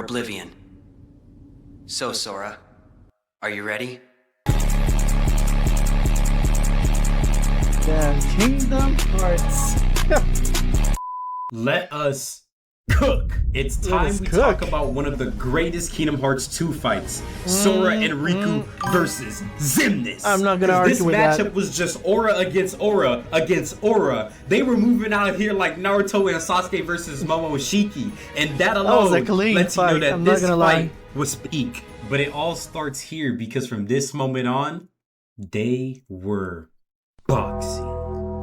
oblivion. So, Sora, are you ready? Yeah, Kingdom Hearts. Let us cook. It's time we talk about one of the greatest Kingdom Hearts 2 fights. Sora and Riku versus Xemnas. I'm not gonna argue with that. This matchup was just Aura against Aura against Aura. They were moving out here like Naruto and Sasuke versus Momoshiki. And that alone lets you know that this fight was peak. But it all starts here because from this moment on, they were boxing.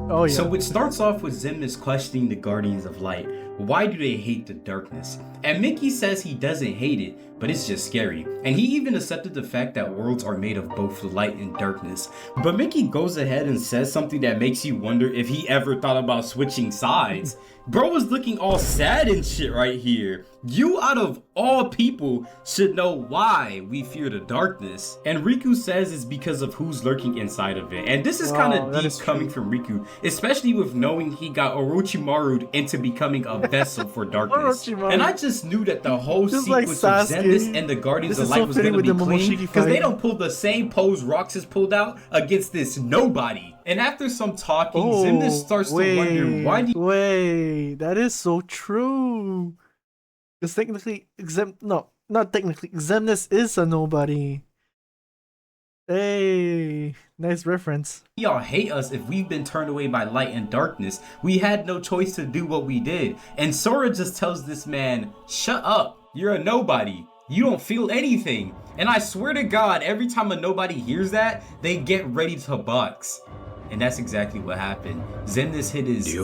Oh, yeah. So it starts off with Xemnas questioning the Guardians of Light. Why do they hate the darkness? And Mickey says he doesn't hate it, but it's just scary. And he even accepted the fact that worlds are made of both light and darkness. But Mickey goes ahead and says something that makes you wonder if he ever thought about switching sides. Bro was looking all sad and shit right here. You, out of all people, should know why we fear the darkness. And Riku says it's because of who's lurking inside of it. And this is kind of deep coming from Riku, especially with knowing he got Orochimaru'd into becoming a vessel for darkness. And I just knew that the whole sequence with Xemnas and the Guardians of Light was going to be clean, because they don't pull the same pose Roxas pulled out against this nobody. And after some talking, Xemnas starts to wonder why do you... Wait, that is so true. Because technically, not technically, Xemnas is a nobody. Hey, nice reference. Y'all hate us if we've been turned away by light and darkness. We had no choice to do what we did. And Sora just tells this man, shut up, you're a nobody. You don't feel anything. And I swear to God, every time a nobody hears that, they get ready to box. And that's exactly what happened. Xemnas hit his...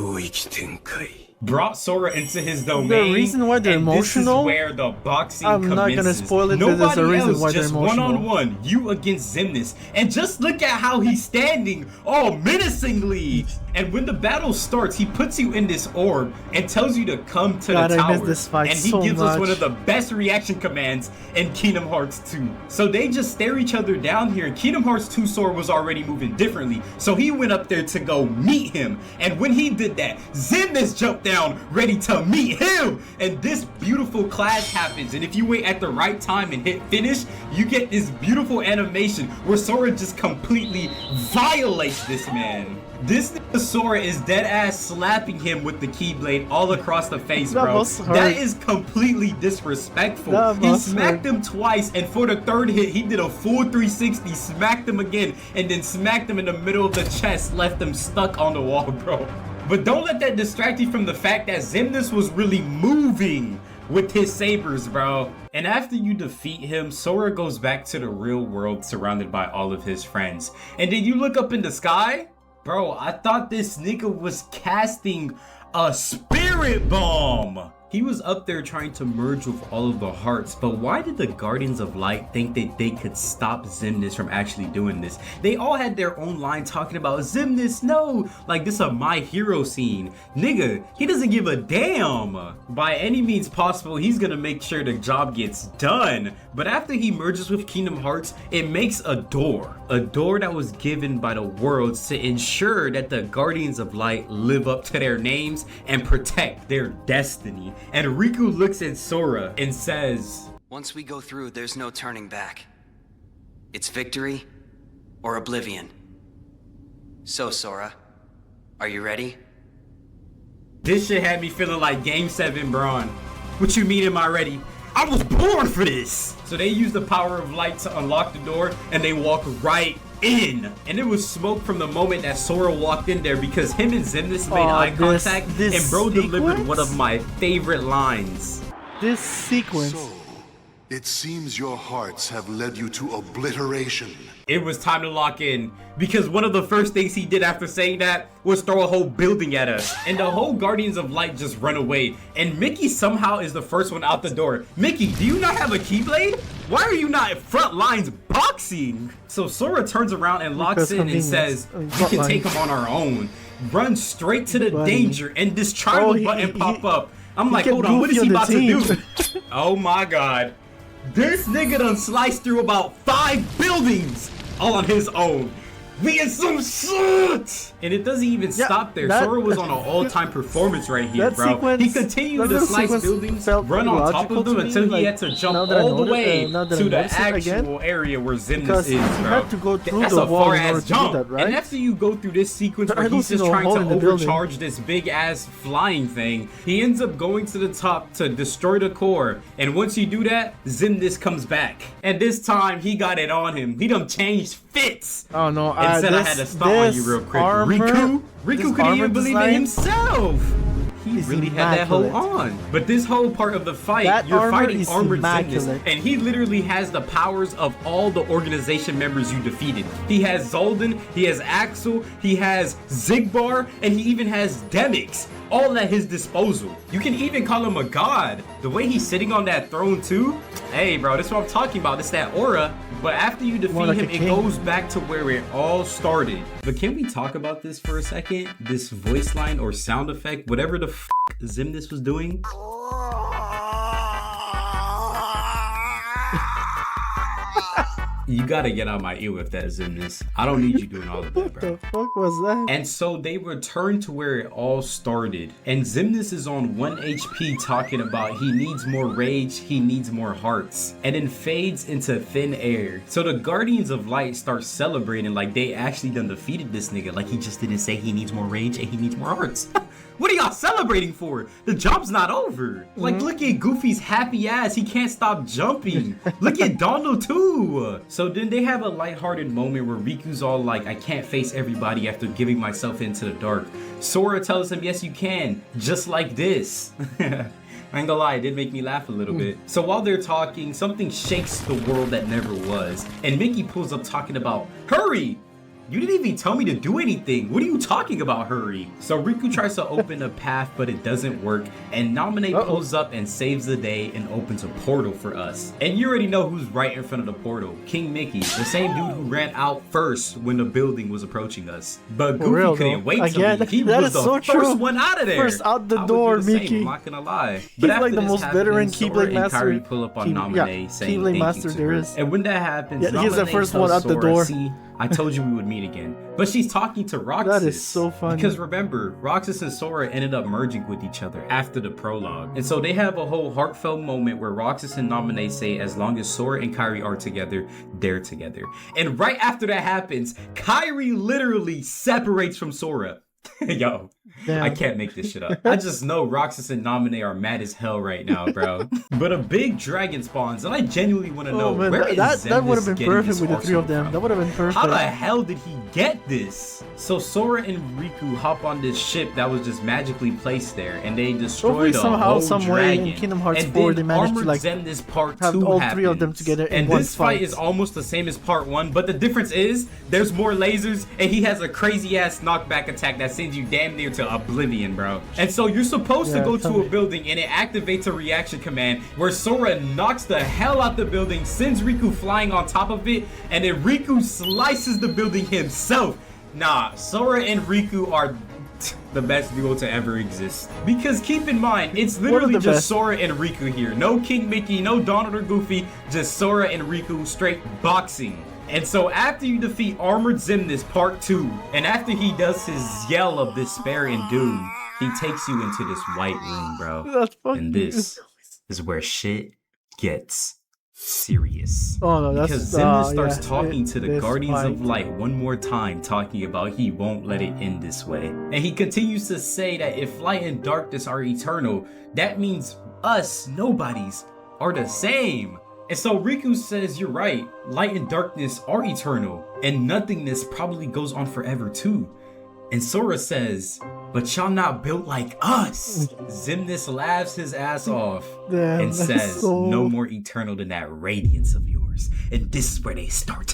brought Sora into his domain. The reason why they're emotional, this is where the boxing commences. Not gonna spoil it. There's a reason why they're emotional. Just one-on-one, you against Xemnas, and just look at how he's standing, all menacingly. And when the battle starts, he puts you in this orb and tells you to come to the tower. This fight and he gives us one of the best reaction commands in Kingdom Hearts 2. So they just stare each other down here. In Kingdom Hearts 2, Sora was already moving differently, so he went up there to go meet him. And when he did that, Xemnas jumped down ready to meet him. And this beautiful clash happens. And if you wait at the right time and hit finish, you get this beautiful animation where Sora just completely violates this man. This nigga Sora is dead ass slapping him with the Keyblade all across the face, bro. That is completely disrespectful. He smacked him twice, and for the third hit, he did a full 360, smacked him again, and then smacked him in the middle of the chest, left him stuck on the wall, bro. But don't let that distract you from the fact that Xemnas was really moving with his sabers, bro. And after you defeat him, Sora goes back to the real world surrounded by all of his friends. And then you look up in the sky. Bro, I thought this nigga was casting a spirit bomb. He was up there trying to merge with all of the hearts, but why did the Guardians of Light think that they could stop Xemnas from actually doing this? They all had their own line talking about Xemnas, no, like this is a My Hero scene. Nigga, he doesn't give a damn. By any means possible, he's gonna make sure the job gets done. But after he merges with Kingdom Hearts, it makes a door that was given by the worlds to ensure that the Guardians of Light live up to their names and protect their destiny. And Riku looks at Sora and says, once we go through, there's no turning back. It's victory or oblivion. So, Sora, are you ready? This shit had me feeling like Game 7, Braun. What you mean, am I ready? I was born for this! So they use the power of light to unlock the door, and they walk right in. And it was smoke from the moment that Sora walked in there, because him and Xemnas made eye contact, and bro delivered one of my favorite lines. This sequence. So, it seems your hearts have led you to obliteration. It was time to lock in, because one of the first things he did after saying that was throw a whole building at us, and the whole Guardians of Light just run away, and Mickey somehow is the first one out the door. Mickey, do you not have a Keyblade? Why are you not at front lines boxing? So Sora turns around and locks in and says, we can take him on our own. Run straight to the danger, and this triangle button pop up. I'm like, hold on, what is he about to do? Oh my God. This nigga done sliced through about 5 buildings all on his own. We in some shit! And it doesn't even stop there. Sora was on an all-time performance right here, that bro. sequence- He continued to that slice sequence buildings, felt run on top logical of them to me, until he like, had to jump now that I all the noticed- way now that I to the noticed it again, actual area where Zimnus because is, you bro. have to go through That's the a wall in far-ass order to do jump. that, right? And after you go through this sequence I where don't he's see just no trying hole to in the building. overcharge this big-ass flying thing, he ends up going to the top to destroy the core. And once you do that, Zimnus comes back. And this time, he got it on him. He done changed fits. Oh no, And said I had to stop on you real quick. Riku couldn't even believe it himself. He really had that hoe on. But this whole part of the fight, That you're armor fighting is armored immaculate. Zimnus, and he literally has the powers of all the organization members you defeated. He has Zoldan, he has Axel, he has Zigbar, and he even has Demix, all at his disposal. You can even call him a god. The way he's sitting on that throne too, hey bro, that's what I'm talking about. It's that aura. But after you defeat like him, a it king. goes back to where it all started. But can we talk about this for a second? This voice line or sound effect, whatever the f Zimnus was doing. You gotta get out my ear with that, Zimnus. I don't need you doing all of that, What bro. the fuck was that? And so they return to where it all started. And Zimnus is on 1 HP talking about he needs more rage, he needs more hearts. And then fades into thin air. So the Guardians of Light start celebrating like they actually done defeated this nigga. Like he just didn't say he needs more rage and he needs more hearts. What are y'all celebrating for? The job's not over. Like, look at Goofy's happy ass. He can't stop jumping. Look at Donald too. So then they have a lighthearted moment where Riku's all like, I can't face everybody after giving myself into the dark. Sora tells him, yes, you can. Just like this. I ain't gonna lie, it did make me laugh a little bit. So while they're talking, something shakes the world that never was. And Mickey pulls up talking about, hurry! You didn't even tell me to do anything. What are you talking about, hurry? So Riku tries to open a path, but it doesn't work. And Naminé pulls up and saves the day and opens a portal for us. And you already know who's right in front of the portal. King Mickey, the same dude who ran out first when the building was approaching us. But Goofy real, couldn't though. wait to Again, leave. He that was is the so first true. one out of there. First out the I would door, do the same, Mickey. I'm not gonna lie. He's like the most veteran Keyblade Keyblade master. And Kairi pull up on Naminé saying Keyblade thank master you to there her. is. And when that happens, Yeah, he's the Naminé first tells one out the Sora, door. See, I told you we would meet again. But she's talking to Roxas. That is so funny. Because remember, Roxas and Sora ended up merging with each other after the prologue. And so they have a whole heartfelt moment where Roxas and Naminé say as long as Sora and Kairi are together, they're together. And right after that happens, Kairi literally separates from Sora. Yo, Damn. I can't make this shit up. I just know Roxas and Naminé are mad as hell right now, bro. But a big dragon spawns, and I genuinely want to know Oh man, where is that would have Zimnus been getting perfect this with the three of them. arsenal That would have been perfect. How the hell did he get this? So Sora and Riku hop on this ship that was just magically placed there, and they destroy Hopefully the somehow, whole some way in dragon. Kingdom Hearts And 4 then they managed to, Armored like, Zenith Part have 2 all three of them happens. together in and one this fight fight. is almost the same as Part 1, but the difference is there's more lasers, and he has a crazy ass knockback attack that sends you damn near to oblivion, bro. And so you're supposed to Yeah, go tell to a me. building, and it activates a reaction command where Sora knocks the hell out the building, sends Riku flying on top of it, and then Riku slices the building himself. Nah, Sora and Riku are the best duo to ever exist. Because keep in mind, it's literally the just best. Sora and Riku here. No King Mickey, no Donald or Goofy, just Sora and Riku straight boxing. And so after you defeat Armored Zimnus Part 2, and after he does his yell of despair and doom, he takes you into this white room, bro. That's fucking And this is where shit gets serious. Oh no, that's Because Zimnus starts yeah, talking to the this Guardians of fight. Light one more time, talking about he won't let it end this way. And he continues to say that if light and darkness are eternal, that means us, nobodies, are the same. And so Riku says, you're right, light and darkness are eternal, and nothingness probably goes on forever too. And Sora says, but y'all not built like us. Zimnus laughs his ass off Damn, and that's says, so- no more eternal than that radiance of yours. And this is where they start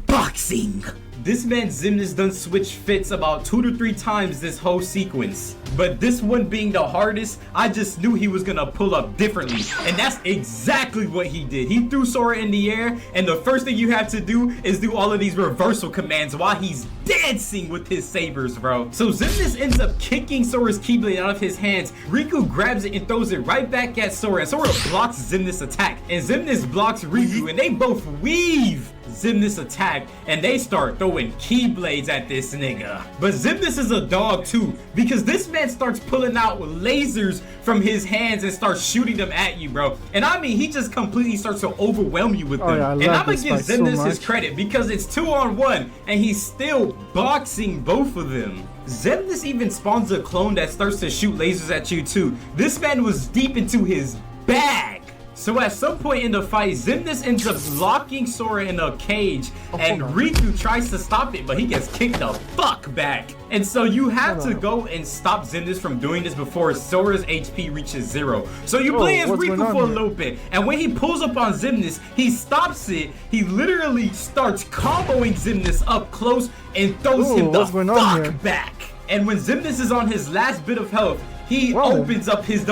boxing. This man Zimnus done switched fits about 2 to 3 times this whole sequence. But this one being the hardest, I just knew he was gonna pull up differently. And that's exactly what he did. He threw Sora in the air, and the first thing you have to do is do all of these reversal commands while he's dancing with his sabers, bro. So Zimnus ends up kicking Sora's Keyblade out of his hands. Riku grabs it and throws it right back at Sora, and Sora blocks Zimnus' attack. And Zimnus blocks Riku, and they both weave Zimnus' attack, and they start throwing throwing keyblades at this nigga. But Xemnas is a dog too, because this man starts pulling out lasers from his hands and starts shooting them at you, bro. And I mean, he just completely starts to overwhelm you with them. Yeah, and I'm gonna give Xemnas his credit because it's 2-on-1 and he's still boxing both of them. Xemnas even spawns a clone that starts to shoot lasers at you too. This man was deep into his bag. So at some point in the fight, Xemnas ends up locking Sora in a cage, and Riku tries to stop it, but he gets kicked the fuck back. And so you have to go and stop Xemnas from doing this before Sora's HP reaches 0. So you play as Riku for a little bit, and when he pulls up on Xemnas, he stops it. He literally starts comboing Xemnas up close and throws him the fuck back. And when Xemnas is on his last bit of health, he opens up his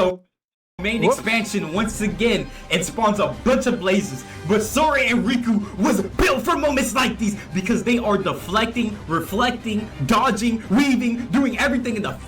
main expansion once again and spawns a bunch of blazes. But Sora and Riku was built for moments like these because they are deflecting, reflecting, dodging, weaving, doing everything in the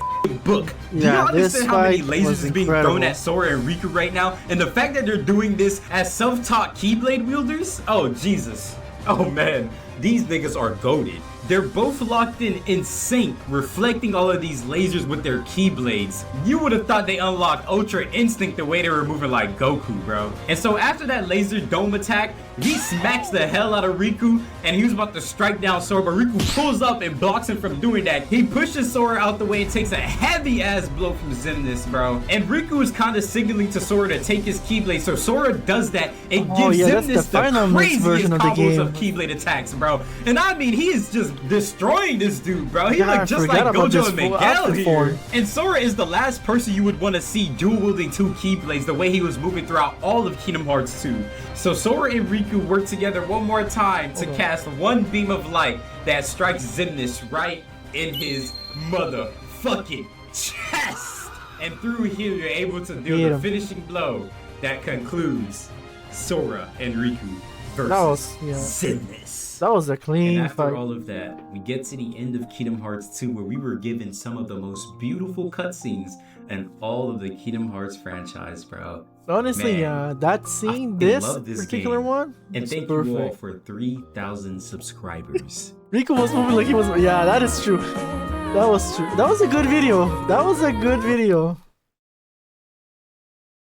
book. Do you understand how many lasers is being thrown at Sora and Riku right now? And the fact that they're doing this as self-taught Keyblade wielders? Oh, Jesus. Oh, man. These niggas are goated. They're both locked in sync, reflecting all of these lasers with their keyblades. You would have thought they unlocked Ultra Instinct the way they were moving like Goku, bro. And so after that laser dome attack, he smacks the hell out of Riku, and he was about to strike down Sora, but Riku pulls up and blocks him from doing that. He pushes Sora out the way and takes a heavy ass blow from Xemnas, bro. And Riku is kind of signaling to Sora to take his Keyblade, so Sora does that and gives Xemnas the craziest combos of Keyblade attacks, bro. And I mean, he is just destroying this dude, bro. He looked just like Gojo and Miguel here. And Sora is the last person you would want to see dual wielding 2 Keyblades the way he was moving throughout all of Kingdom Hearts 2. So Sora and Riku work together one more time to cast one beam of light that strikes Xemnas right in his motherfucking chest. And through here, you're able to deal the finishing blow that concludes Sora and Riku versus Xemnas. That was a clean and after fight. all of that, we get to the end of Kingdom Hearts 2 where we were given some of the most beautiful cutscenes in all of the Kingdom Hearts franchise, bro. Honestly, that scene, this particular one, and thank you all for 3,000 subscribers. Riku was moving like he was. Yeah, that is true. That was true. That was a good video. That was a good video.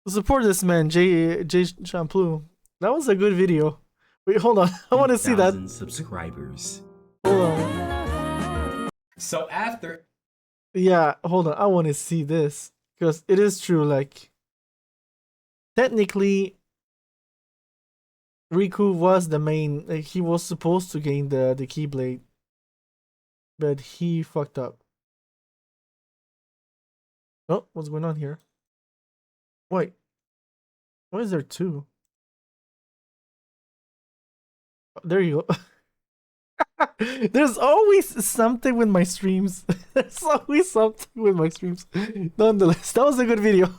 Support this man, Jay Champloo. That was a good video. Wait, hold on. I want to see that. Subscribers. Hold on. So after. Yeah, hold on. I want to see this because it is true. Like, technically, Riku was the main. Like, he was supposed to gain the Keyblade, but he fucked up. Oh, what's going on here? Wait, why is there 2? There you go. There's always something with my streams. There's always something with my streams. Nonetheless, that was a good video.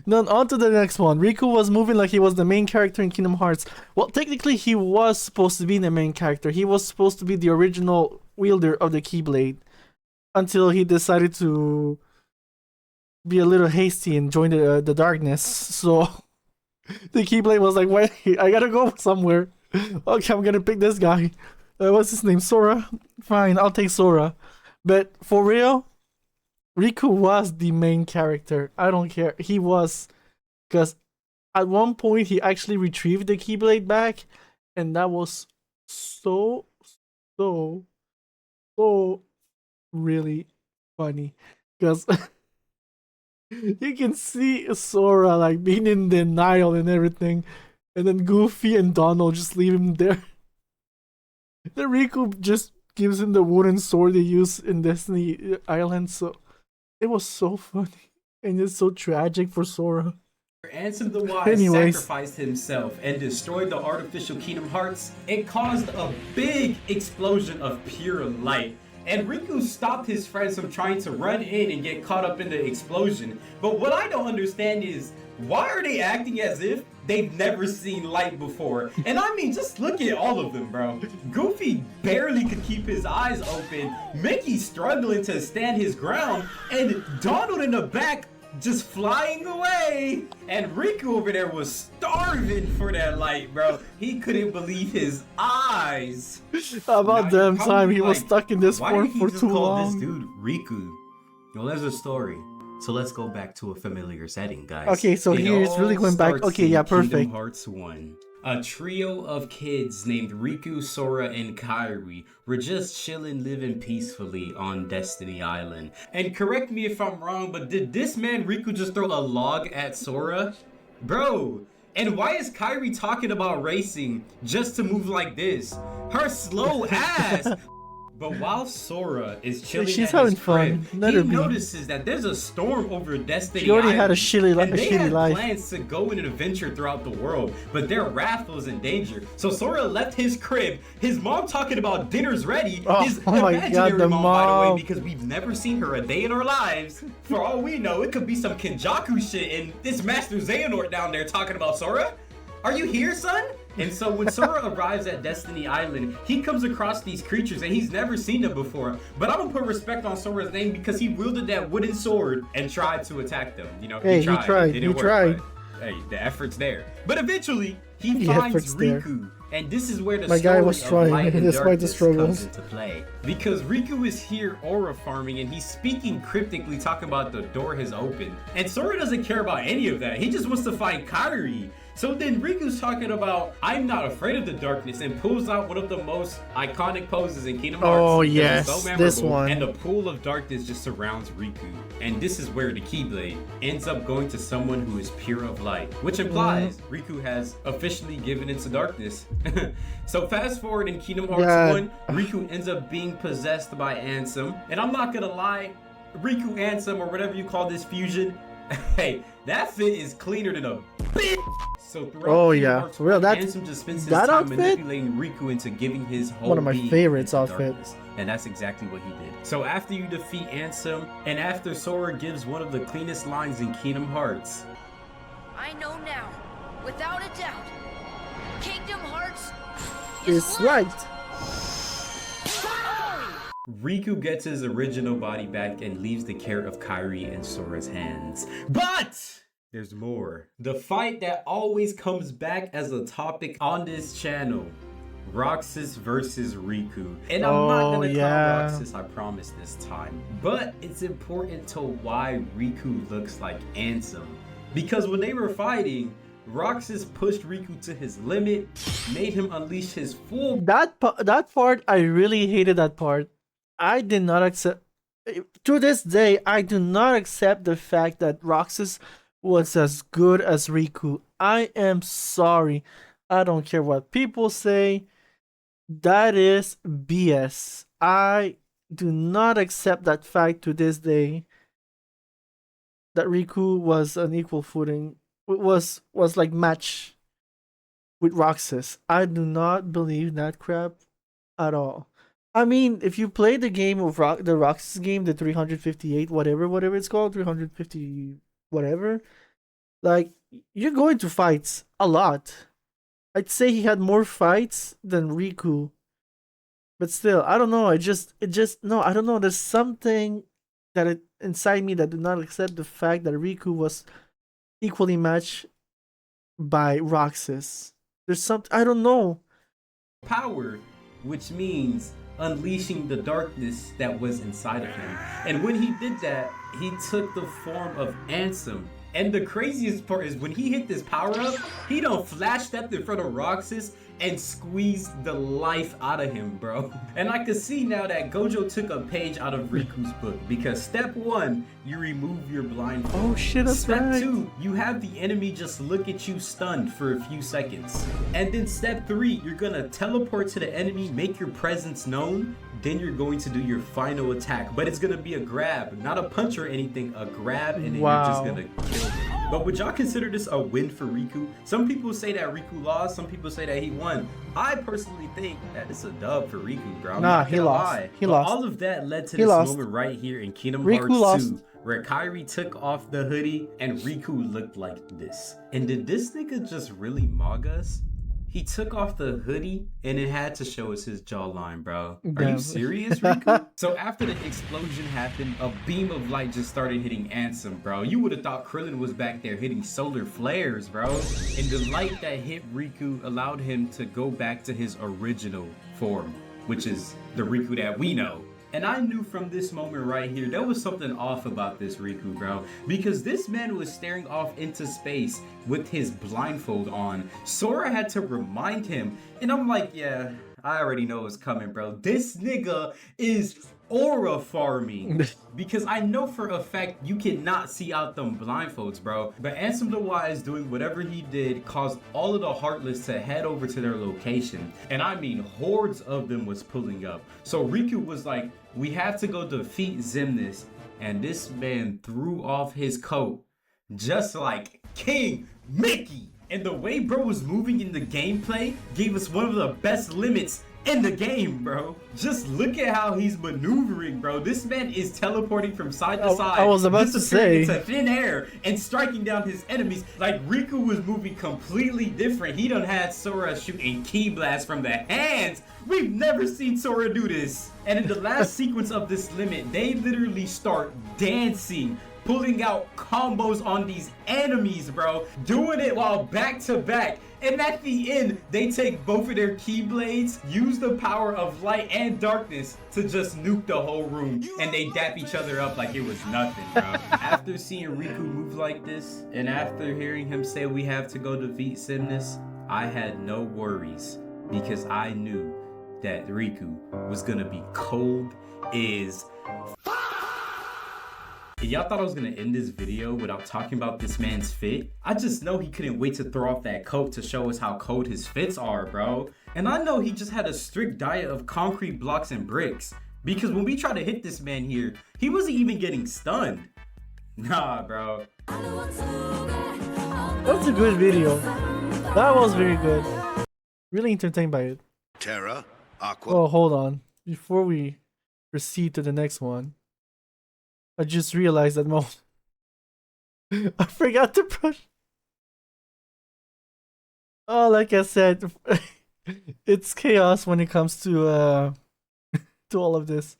Now on to the next one. Riku was moving like he was the main character in Kingdom Hearts. Well, technically he was supposed to be the main character. He was supposed to be the original wielder of the Keyblade until he decided to be a little hasty and join the darkness. So the Keyblade was like, wait, I gotta go somewhere. Okay, I'm gonna pick this guy. What's his name? Sora? Fine, I'll take Sora. But for real, Riku was the main character. I don't care. He was. Because at one point, he actually retrieved the Keyblade back. And that was so really funny. Because you can see Sora like being in denial and everything. And then Goofy and Donald just leave him there. Then Riku just gives him the wooden sword they use in Destiny Island. So it was so funny. And it's so tragic for Sora. Ansem the Wise sacrificed himself and destroyed the artificial Kingdom Hearts. It caused a big explosion of pure light. And Riku stopped his friends from trying to run in and get caught up in the explosion. But what I don't understand is, why are they acting as if they've never seen light before? And I mean, just look at all of them, bro. Goofy barely could keep his eyes open. Mickey struggling to stand his ground. And Donald in the back just flying away. And Riku over there was starving for that light, bro. He couldn't believe his eyes. About damn time he was like, stuck in this why form did he for just too call long. this dude Riku? Well, there's a story. So let's go back to a familiar setting, guys. Okay, so It here it's really all going back. starts Okay, in yeah, Kingdom perfect. Hearts 1. A trio of kids named Riku, Sora, and Kairi were just chilling, living peacefully on Destiny Island. And correct me if I'm wrong, but did this man Riku just throw a log at Sora? Bro, and why is Kairi talking about racing just to move like this? Her slow ass! But while Sora is chilling She's at having his crib, fun. Let he her be. notices that there's a storm over Destiny She already had a Island, shitty and they had life. plans to go on an adventure throughout the world, but their raft was in danger. So Sora left his crib, his mom talking about dinner's ready, Oh, his oh my imaginary God, the mom, by the mom. way, because we've never seen her a day in our lives. For all we know, it could be some Kenjaku shit and this Master Xehanort down there talking about Sora. Are you here, son? And so when Sora arrives at Destiny Island, he comes across these creatures and he's never seen them before. But I'm gonna put respect on Sora's name because he wielded that wooden sword and tried to attack them. You know, Hey, he tried. It didn't he work, tried. but, hey, the effort's there. But eventually, he The finds effort's there. Riku. And this is where the My guy story was of trying, light and despite the darkness struggles. comes into play. Because Riku is here aura farming and he's speaking cryptically, talking about the door has opened. And Sora doesn't care about any of that. He just wants to find Kairi. So then Riku's talking about, I'm not afraid of the darkness, and pulls out one of the most iconic poses in Kingdom Hearts. Oh, because yes, it's so this memorable, one. And the pool of darkness just surrounds Riku. And this is where the Keyblade ends up going to someone who is pure of light, which implies Riku has officially given into darkness. So fast forward in Kingdom Hearts 1, Riku ends up being possessed by Ansem. And I'm not gonna lie, Riku Ansem, or whatever you call this fusion, hey, that fit is cleaner than a bitch. So throughout Kingdom Hearts for real, 1, Ansem just spends his that time outfit? manipulating Riku into giving his whole One of my being favorites into outfit. darkness. And that's exactly what he did. So after you defeat Ansem, and after Sora gives one of the cleanest lines in Kingdom Hearts, I know now, without a doubt, Kingdom Hearts It's is right. Riku gets his original body back and leaves the care of Kairi in Sora's hands. But there's more. The fight that always comes back as a topic on this channel. Roxas versus Riku. And I'm not gonna call Roxas, I promise this time. But it's important to why Riku looks like Ansem. Because when they were fighting, Roxas pushed Riku to his limit, made him unleash his full... That part, I really hated that part. I did not accept... To this day, I do not accept the fact that Roxas was as good as Riku. I am sorry. I don't care what people say. That is BS. I do not accept that fact to this day. That Riku was an equal footing. Was like match with Roxas. I do not believe that crap at all. I mean, if you play the game of the Roxas game, the 358 whatever it's called, 350 whatever, like you're going to fights a lot. I'd say he had more fights than Riku. But still, I don't know. No, I don't know. There's something that inside me that do not accept the fact that Riku was equally matched by Roxas. There's something, I don't know. power, which means unleashing the darkness that was inside of him. And when he did that, he took the form of Ansem. And the craziest part is when he hit this power up, he done flash stepped in front of Roxas and squeezed the life out of him, bro. And I can see now that Gojo took a page out of Riku's book, because step 1, you remove your blindfold. Oh shit, that's Step right. 2, you have the enemy just look at you stunned for a few seconds. And then step 3, you're gonna teleport to the enemy, make your presence known, then you're going to do your final attack. But it's gonna be a grab, not a punch or anything, a grab, and then you're just gonna kill him. But would y'all consider this a win for Riku? Some people say that Riku lost, some people say that he won. I personally think that it's a dub for Riku, bro. I'm Nah, not he gonna lost. lie. He But lost. all of that led to He this lost. moment right here in Kingdom Riku Hearts lost. 2, where Kairi took off the hoodie and Riku looked like this. And did this nigga just really mog us? He took off the hoodie and it had to show us his jawline, bro. Are Damn. you serious, Riku? So after the explosion happened, a beam of light just started hitting Ansem, bro. You would have thought Krillin was back there hitting solar flares, bro. And the light that hit Riku allowed him to go back to his original form, which is the Riku that we know. And I knew from this moment right here, there was something off about this Riku, bro. Because this man was staring off into space with his blindfold on. Sora had to remind him. And I'm like, yeah, I already know what's coming, bro. This nigga is aura farming. Because I know for a fact you cannot see out them blindfolds, bro. But Ansem the Wise doing whatever he did caused all of the Heartless to head over to their location. And I mean hordes of them was pulling up. So Riku was like, we have to go defeat Xemnas. And this man threw off his coat just like King Mickey. And the way bro was moving in the gameplay gave us one of the best limits in the game, bro. Just look at how he's maneuvering, bro. This man is teleporting from side to side. I was about to say. Into thin air and striking down his enemies. Like Riku was moving completely different. He done had Sora shooting ki blasts from the hands. We've never seen Sora do this. And in the last sequence of this limit, they literally start dancing, pulling out combos on these enemies, bro. Doing it while back to back. And at the end, they take both of their keyblades, use the power of light and darkness to just nuke the whole room. And they dap each other up like it was nothing, bro. After seeing Riku move like this, and after hearing him say we have to go defeat Xemnas, I had no worries. Because I knew that Riku was gonna be cold as y'all thought I was gonna end this video without talking about this man's fit? I just know he couldn't wait to throw off that coat to show us how cold his fits are, bro. And I know he just had a strict diet of concrete blocks and bricks. Because when we tried to hit this man here, he wasn't even getting stunned. Nah, bro. That's a good video. That was very good. Really entertained by it. Terra, Aqua. Oh, hold on. Before we proceed to the next one, I just realized that I forgot to brush. Oh, like I said, it's chaos when it comes to to all of this.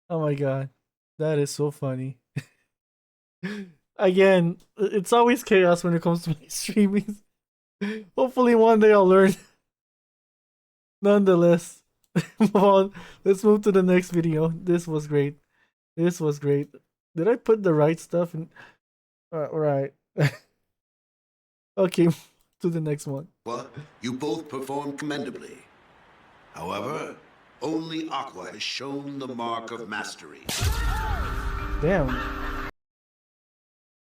Oh my god, that is so funny. Again, it's always chaos when it comes to my streaming. Hopefully one day I'll learn. Nonetheless, let's move to the next video. This was great. This was great. Did I put the right stuff in? Right. Okay, to the next one. Well, you both performed commendably. However, only Aqua has shown the mark of mastery. Damn.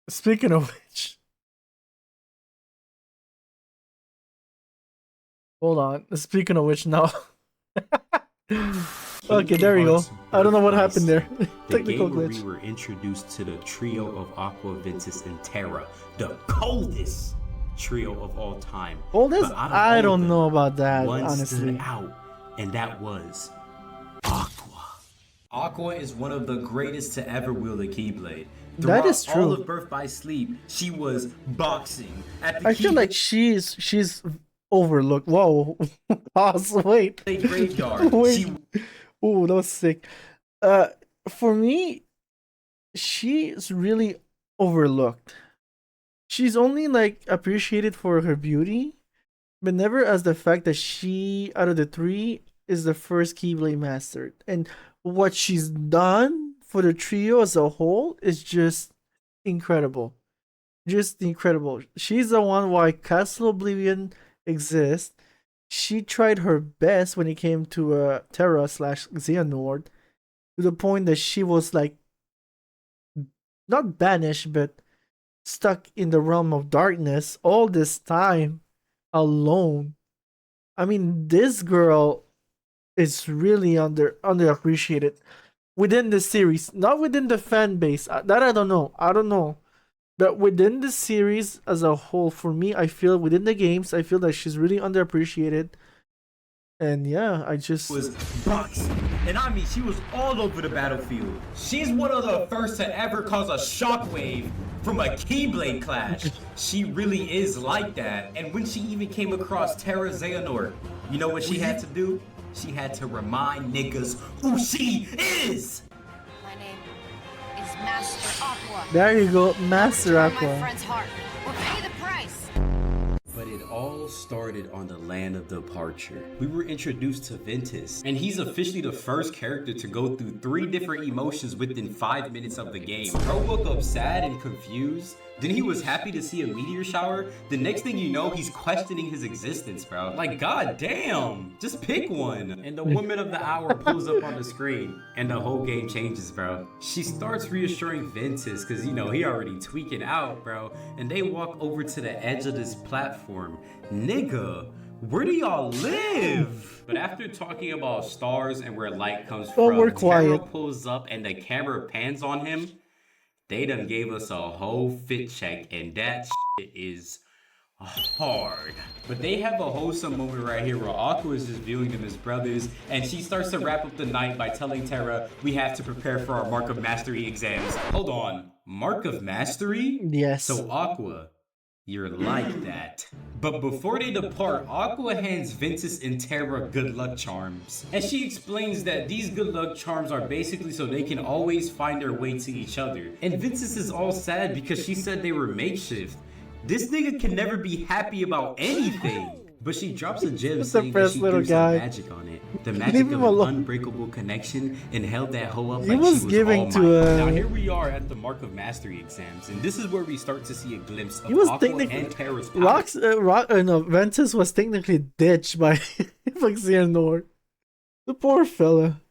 Speaking of which. Hold on. Speaking of which now. Okay, there we go. I don't know what happened there. The Technical game where glitch. we were introduced to the trio of Aqua, Ventus, and Terra, the coldest trio of all time. Coldest? But out of I all don't of know them, about that, one honestly. stood out, and that was Aqua. Aqua is one of the greatest to ever wield a Keyblade. That is Throughout all true. of Birth by Sleep, she was boxing. At the I feel like she's overlooked. Whoa. Pause. Wait. Keyblade graveyard. Wait. She Ooh, that was sick. For me, she's really overlooked. She's only like appreciated for her beauty, but never as the fact that she, out of the three, is the first Keyblade master. And what she's done for the trio as a whole is just incredible. Just incredible. She's the one why Castle Oblivion exists. She tried her best when it came to Terra / Xehanort, to the point that she was like not banished but stuck in the realm of darkness all this time alone. I mean, this girl is really underappreciated within the series, not within the fan base. That I don't know. But within the series as a whole, for me, I feel within the games, I feel that she's really underappreciated. And yeah, I just was boxing. And I mean, she was all over the battlefield. She's one of the first to ever cause a shockwave from a Keyblade clash. She really is like that. And when she even came across Terra Xehanort, you know what she had to do? She had to remind niggas who she is. My name is Master Aqua. there you go, Master Return my Aqua. friend's heart, or pay the price. But it all started on the land of departure. We were introduced to Ventus, and he's officially the first character to go through 3 different emotions within 5 minutes of the game. Bro woke up sad and confused. Then he was happy to see a meteor shower. The next thing you know, he's questioning his existence, bro. Like, god damn, just pick one. And the woman of the hour pulls up on the screen, and the whole game changes, bro. She starts reassuring Ventus, cause you know, he already tweaking out, bro. And they walk over to the edge of this platform. Nigga, where do y'all live? But after talking about stars and where light comes from, we're Terra quiet. pulls up and the camera pans on him. They done gave us a whole fit check, and that shit is hard. But they have a wholesome moment right here where Aqua is just viewing them as brothers, and she starts to wrap up the night by telling Terra, we have to prepare for our Mark of Mastery exams. Hold on, Mark of Mastery? Yes. So Aqua, you're like that. But before they depart, Aqua hands Ventus and Terra good luck charms. And she explains that these good luck charms are basically so they can always find their way to each other. And Ventus is all sad because she said they were makeshift. This nigga can never be happy about anything. But she drops a gem saying that she little threw guy. some magic on it. The magic Leave of him an alone. unbreakable connection, and held that hoe up He like was she was giving all to, mine. Now here we are at the Mark of Mastery exams, and this is where we start to see a glimpse of He was Aqua technically and Terra's power. no, Ventus was technically ditched by Xehanort. The poor fella.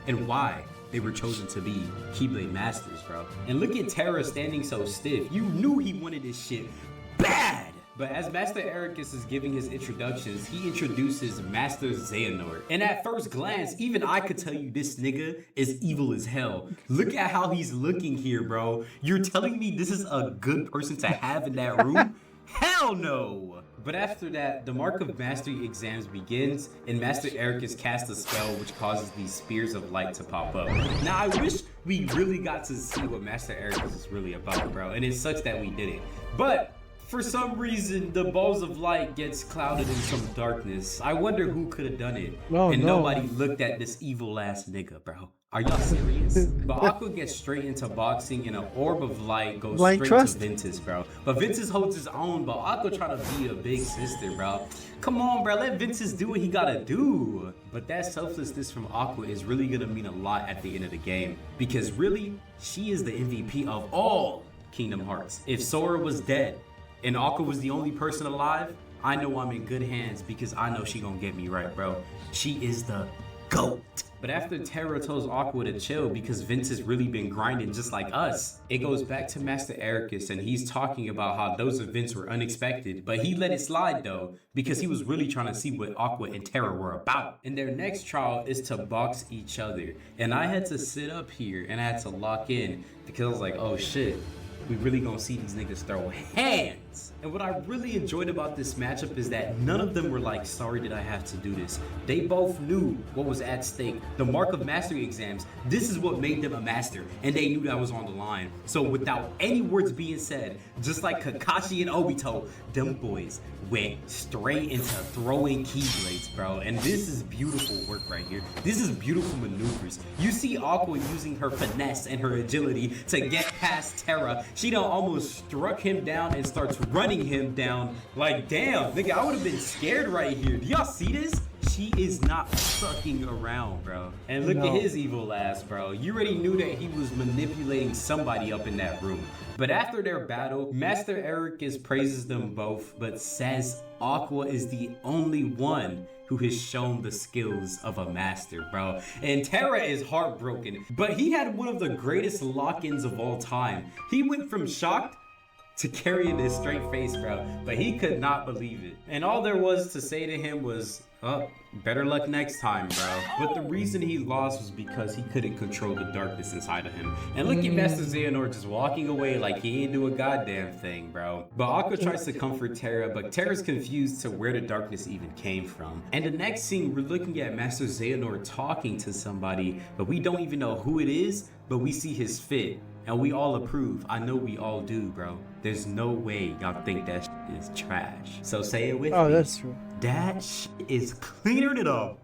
And why they were chosen to be Keyblade Masters, bro. And look at Terra standing so stiff. You knew he wanted this shit bad. But as Master Ericus is giving his introductions, he introduces Master Xehanort. And at first glance, even I could tell you this nigga is evil as hell. Look at how he's looking here, bro. You're telling me this is a good person to have in that room? Hell no! But after that, the Mark of Mastery exams begins, and Master Ericus casts a spell which causes these spears of light to pop up. Now, I wish we really got to see what Master Ericus is really about, bro, and it sucks that we didn't. But for some reason, the balls of light gets clouded in some darkness. I wonder who could have done it. Oh, and no. nobody looked at this evil ass nigga, bro. Are y'all serious? But Aqua gets straight into boxing, and an orb of light goes Blind straight trust. to Ventus, bro. But Ventus holds his own, but Aqua try to be a big sister, bro. Come on, bro, let Ventus do what he gotta do. But that selflessness from Aqua is really gonna mean a lot at the end of the game, because really, she is the MVP of all Kingdom Hearts. If Sora was dead, and Aqua was the only person alive, I know I'm in good hands because I know she gonna get me right, bro. She is the GOAT. But after Terra tells Aqua to chill because Vince has really been grinding just like us, it goes back to Master Ericus, and he's talking about how those events were unexpected, but he let it slide though because he was really trying to see what Aqua and Terra were about. And their next trial is to box each other, and I had to sit up here and I had to lock in because I was like, oh shit, we really gonna see these niggas throw hands. And what I really enjoyed about this matchup is that none of them were like, sorry did I have to do this. They both knew what was at stake. The Mark of Mastery exams, this is what made them a master, and they knew that was on the line. So without any words being said, just like Kakashi and Obito, them boys went straight into throwing keyblades, bro. And this is beautiful work right here. This is beautiful maneuvers. You see Aqua using her finesse and her agility to get past Terra. She done almost struck him down and starts running him down. Like, damn, nigga, I would have been scared right here. Do y'all see this? She is not fucking around, bro. And look at his evil ass, bro. You already knew that he was manipulating somebody up in that room. But after their battle, Master Ericus praises them both, but says Aqua is the only one who has shown the skills of a master, bro. And Terra is heartbroken, but he had one of the greatest lock-ins of all time. He went from shocked to carry this straight face, bro. But he could not believe it. And all there was to say to him was, oh, better luck next time, bro. But the reason he lost was because he couldn't control the darkness inside of him. And look at Master Xehanort just walking away like he ain't do a goddamn thing, bro. But Aqua tries to comfort Terra, but Terra's confused to where the darkness even came from. And the next scene, we're looking at Master Xehanort talking to somebody, but we don't even know who it is, but we see his fit. And we all approve. I know we all do, bro. There's no way y'all think that shit is trash. So say it with me. Oh, that's true. That shit is cleaner than a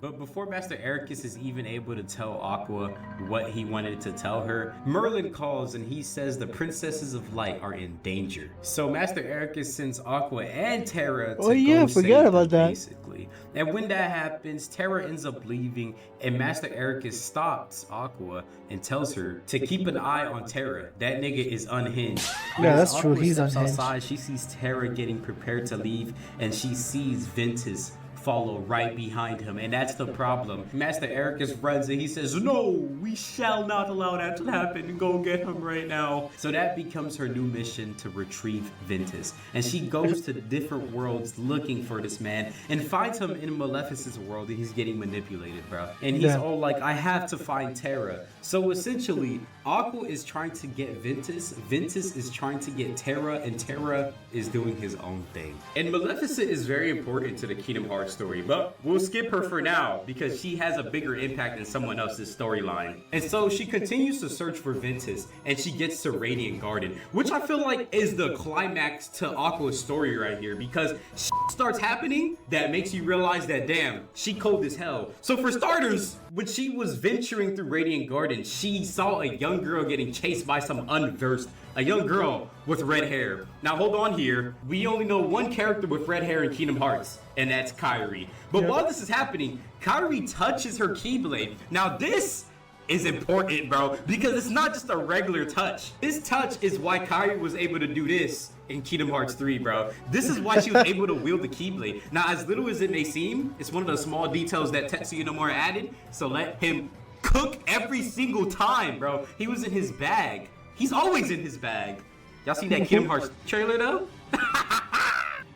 But before Master Ericus is even able to tell Aqua what he wanted to tell her, Merlin calls and he says the princesses of light are in danger. So Master Ericus sends Aqua and Terra to go forgot about that. basically. And when that happens, Terra ends up leaving and Master Ericus stops Aqua and tells her to keep an eye on Terra. That nigga is unhinged. Yeah, As that's true. Aqua He's steps unhinged. outside, she sees Terra getting prepared to leave and she sees Ventus follow right behind him, and that's the problem. Master Ericus runs and he says, no, we shall not allow that to happen. Go get him right now. So that becomes her new mission, to retrieve Ventus. And she goes to different worlds looking for this man and finds him in Maleficent's world, and he's getting manipulated, bro. And he's all like, I have to find Terra. So essentially, Aqua is trying to get Ventus, Ventus is trying to get Terra, and Terra is doing his own thing. And Maleficent is very important to the Kingdom Hearts story, but we'll skip her for now because she has a bigger impact in someone else's storyline. And so she continues to search for Ventus and she gets to Radiant Garden, which I feel like is the climax to Aqua's story right here, because shit starts happening that makes you realize that damn, she cold as hell. So for starters, when she was venturing through Radiant Garden, she saw a young girl getting chased by some unversed, a young girl with red hair. Now hold on here, we only know one character with red hair in Kingdom Hearts, and that's Kairi. But while this is happening, Kairi touches her Keyblade. Now this is important, bro, because it's not just a regular touch. This touch is why Kairi was able to do this in Kingdom Hearts 3, bro. This is why she was able to wield the Keyblade. Now, as little as it may seem, it's one of the small details that Tetsuya Nomura added, so let him cook every single time, bro. He was in his bag. He's always in his bag. Y'all seen that Kingdom Hearts trailer, though?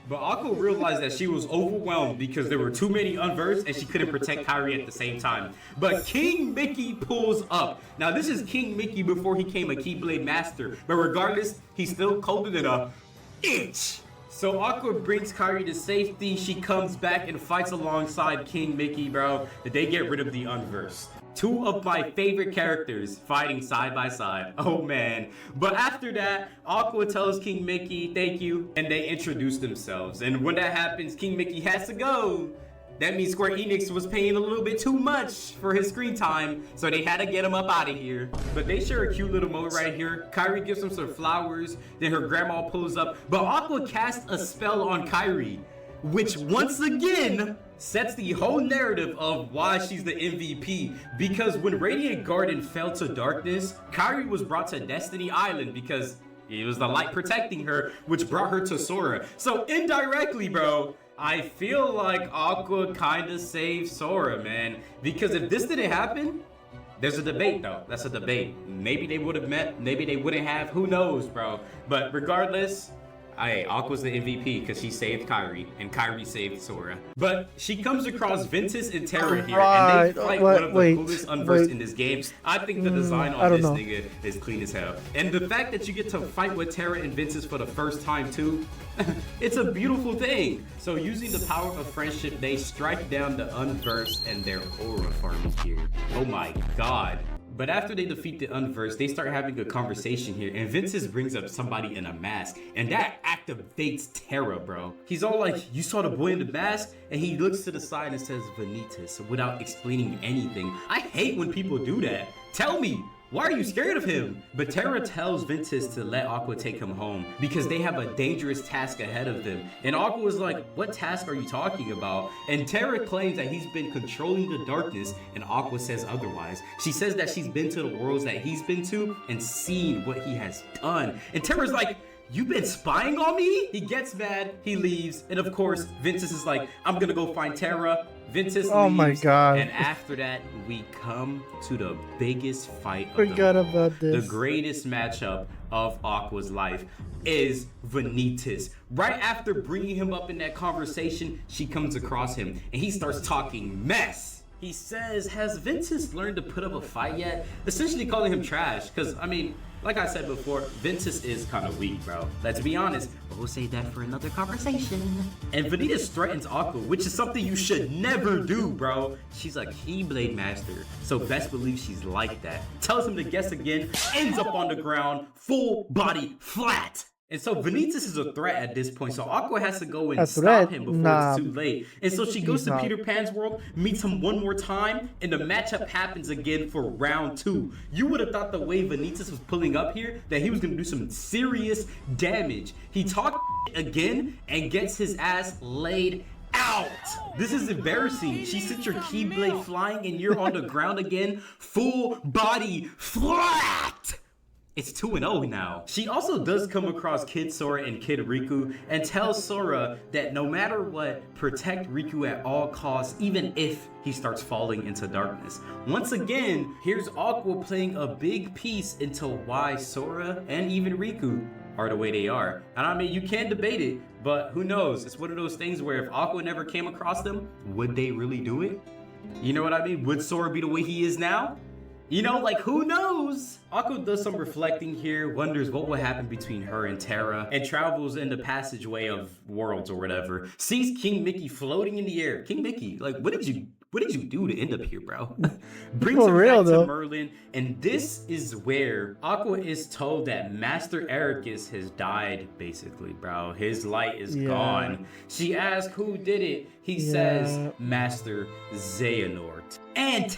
But Aqua realized that she was overwhelmed because there were too many unversed and she couldn't protect Kairi at the same time. But King Mickey pulls up. Now this is King Mickey before he became a Keyblade Master. But regardless, he's still colder than a inch. So Aqua brings Kairi to safety. She comes back and fights alongside King Mickey, bro. They get rid of the unversed. Two of my favorite characters fighting side by side. Oh man. But after that, Aqua tells King Mickey thank you, and they introduce themselves. And when that happens, King Mickey has to go. That means Square Enix was paying a little bit too much for his screen time, so they had to get him up out of here. But they share a cute little moment right here. Kairi gives him some flowers, then her grandma pulls up, but Aqua casts a spell on Kairi, which once again sets the whole narrative of why she's the MVP. Because when Radiant Garden fell to darkness, Kairi was brought to Destiny Island because it was the light protecting her, which brought her to Sora. So indirectly, bro, I feel like Aqua kinda saved Sora, man. Because if this didn't happen, there's a debate though. That's a debate. Maybe they would have met, maybe they wouldn't have, who knows, bro. But regardless, Aqua's the MVP because she saved Kairi, and Kairi saved Sora. But she comes across Ventus and Terra here, and they fight one of the coolest unversed in this game. I think the design on this nigga is clean as hell. And the fact that you get to fight with Terra and Ventus for the first time too, it's a beautiful thing. So using the power of friendship, they strike down the unversed and their aura farming here. Oh my god. But after they defeat the unversed, they start having a conversation here, and Ventus brings up somebody in a mask, and that activates Terra, bro. He's all like, you saw the boy in the mask? And he looks to the side and says Vanitas without explaining anything. I hate when people do that. Tell me, why are you scared of him? But Terra tells Ventus to let Aqua take him home because they have a dangerous task ahead of them. And Aqua was like, what task are you talking about? And Terra claims that he's been controlling the darkness, and Aqua says otherwise. She says that she's been to the worlds that he's been to and seen what he has done. And Terra's like, You been spying on me? He gets mad, he leaves, and of course, Ventus is like, I'm gonna go find Terra. Ventus leaves, Oh my God. and after that, we come to the biggest fight of Forgot about this. the greatest matchup of Aqua's life is Vanitas. Right after bringing him up in that conversation, she comes across him, and he starts talking mess. He says, has Ventus learned to put up a fight yet? Essentially calling him trash, because, I mean, like I said before, Ventus is kind of weak, bro. Let's be honest, but we'll save that for another conversation. And Vanitas threatens Aqua, which is something you should never do, bro. She's a Keyblade master, so best believe she's like that. Tells him to guess again, ends up on the ground, full body flat. And so Vanitas is a threat at this point, so Aqua has to go and stop him before it's too late. And so she goes to Peter Pan's world, meets him one more time, and the matchup happens again for round 2. You would have thought the way Vanitas was pulling up here that he was going to do some serious damage. He talked again and gets his ass laid out. This is embarrassing. She sent your Keyblade flying and you're on the ground again, full body flat. It's 2-0 now. She also does come across Kid Sora and Kid Riku and tells Sora that no matter what, protect Riku at all costs, even if he starts falling into darkness. Once again, here's Aqua playing a big piece into why Sora and even Riku are the way they are. And I mean, you can't debate it, but who knows? It's one of those things where if Aqua never came across them, would they really do it? You know what I mean? Would Sora be the way he is now? You know, like, who knows? Aqua does some reflecting here, wonders what will happen between her and Terra, and travels in the passageway of worlds or whatever. Sees King Mickey floating in the air. King Mickey, like, what did you do to end up here, bro? Brings him back to Merlin, and this is where Aqua is told that Master Ericus has died, basically, bro. His light is gone. She asks who did it. He says, Master Xehanort. And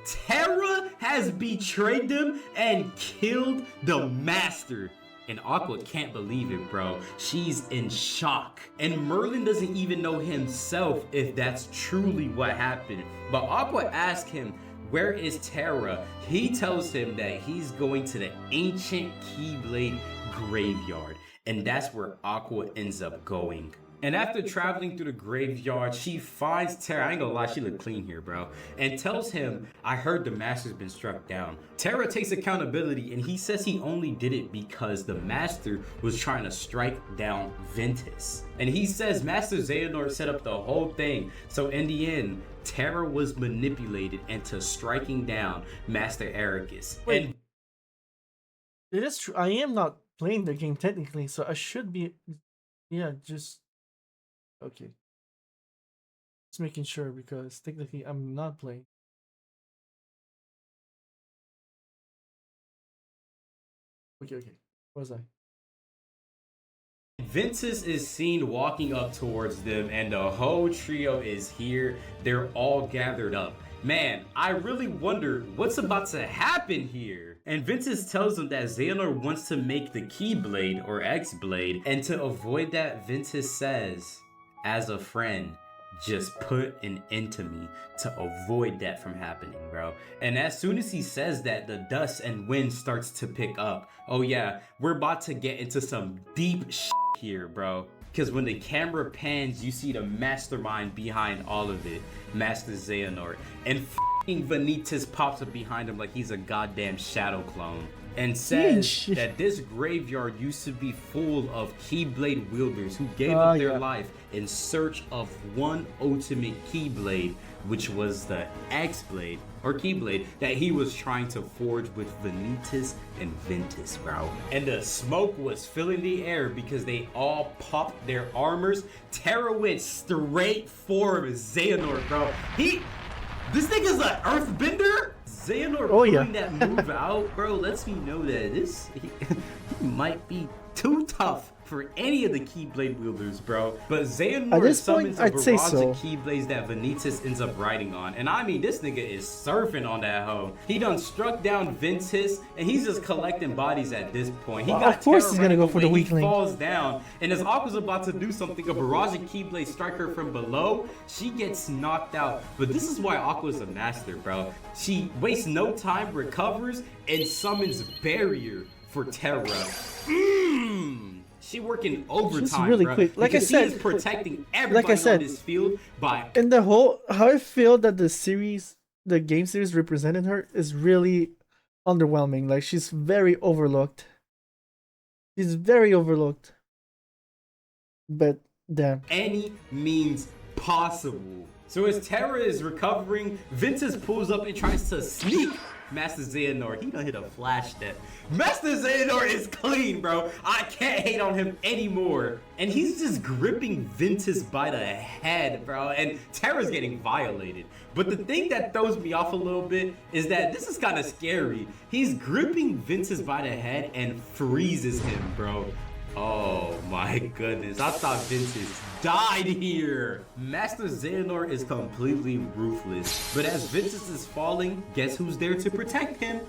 Terra has betrayed them and killed the master. And Aqua can't believe it, bro. She's in shock. And Merlin doesn't even know himself if that's truly what happened. But Aqua asks him, where is Terra? He tells him that he's going to the ancient Keyblade graveyard. And that's where Aqua ends up going. And after traveling through the graveyard, she finds Terra. I ain't gonna lie, she look clean here, bro. And tells him, I heard the master's been struck down. Terra takes accountability and he says he only did it because the master was trying to strike down Ventus. And he says Master Xehanort set up the whole thing. So in the end, Terra was manipulated into striking down Master Ericus. Wait. And it is true. I am not playing the game technically, so I should be. Yeah, just. Okay. Just making sure because technically I'm not playing. Okay. What was I? Ventus is seen walking up towards them and the whole trio is here. They're all gathered up. Man, I really wonder what's about to happen here. And Ventus tells them that Xehanort wants to make the Keyblade or X-Blade, and to avoid that, Ventus says, as a friend, just put an end to me to avoid that from happening, bro. And as soon as he says that, the dust and wind starts to pick up. Oh yeah, we're about to get into some deep shit here, bro. Because when the camera pans, you see the mastermind behind all of it, Master Xehanort. And f***ing Vanitas pops up behind him like he's a goddamn shadow clone. And says that this graveyard used to be full of Keyblade wielders who gave up their life in search of one ultimate Keyblade, which was the X-Blade or Keyblade that he was trying to forge with Vanitas and Ventus, bro. And the smoke was filling the air because they all popped their armors. Terra went straight for Xehanort, bro. This nigga's an earthbender? Xehanort pulling that move out, bro, lets me know that he might be too tough for any of the Keyblade wielders, bro. But Xehanort summons a barrage of Keyblades that Vanitas ends up riding on. And I mean, this nigga is surfing on that hoe. He done struck down Ventus, and he's just collecting bodies at this point. He got of course he's gonna go for the weakling. He falls down, and as Aqua's about to do something, a barrage of Keyblades strike her from below. She gets knocked out. But this is why Aqua's a master, bro. She wastes no time, recovers, and summons Barrier for Terra. She working overtime, She's really bro, quick. Like I because said, she is protecting everybody said, on this field by. And the whole how I feel that the game series represented her is really underwhelming. Like she's very overlooked. She's very overlooked. But damn. Any means possible. So as Terra is recovering, Ventus pulls up and tries to sneak Master Xehanort. He done hit a flash step. Master Xehanort is clean, bro. I can't hate on him anymore. And he's just gripping Ventus by the head, bro. And Terra's getting violated. But the thing that throws me off a little bit is that this is kind of scary. He's gripping Ventus by the head and freezes him, bro. Oh my goodness, I thought Ventus died here. Master Xehanort is completely ruthless, but as Ventus is falling, guess who's there to protect him?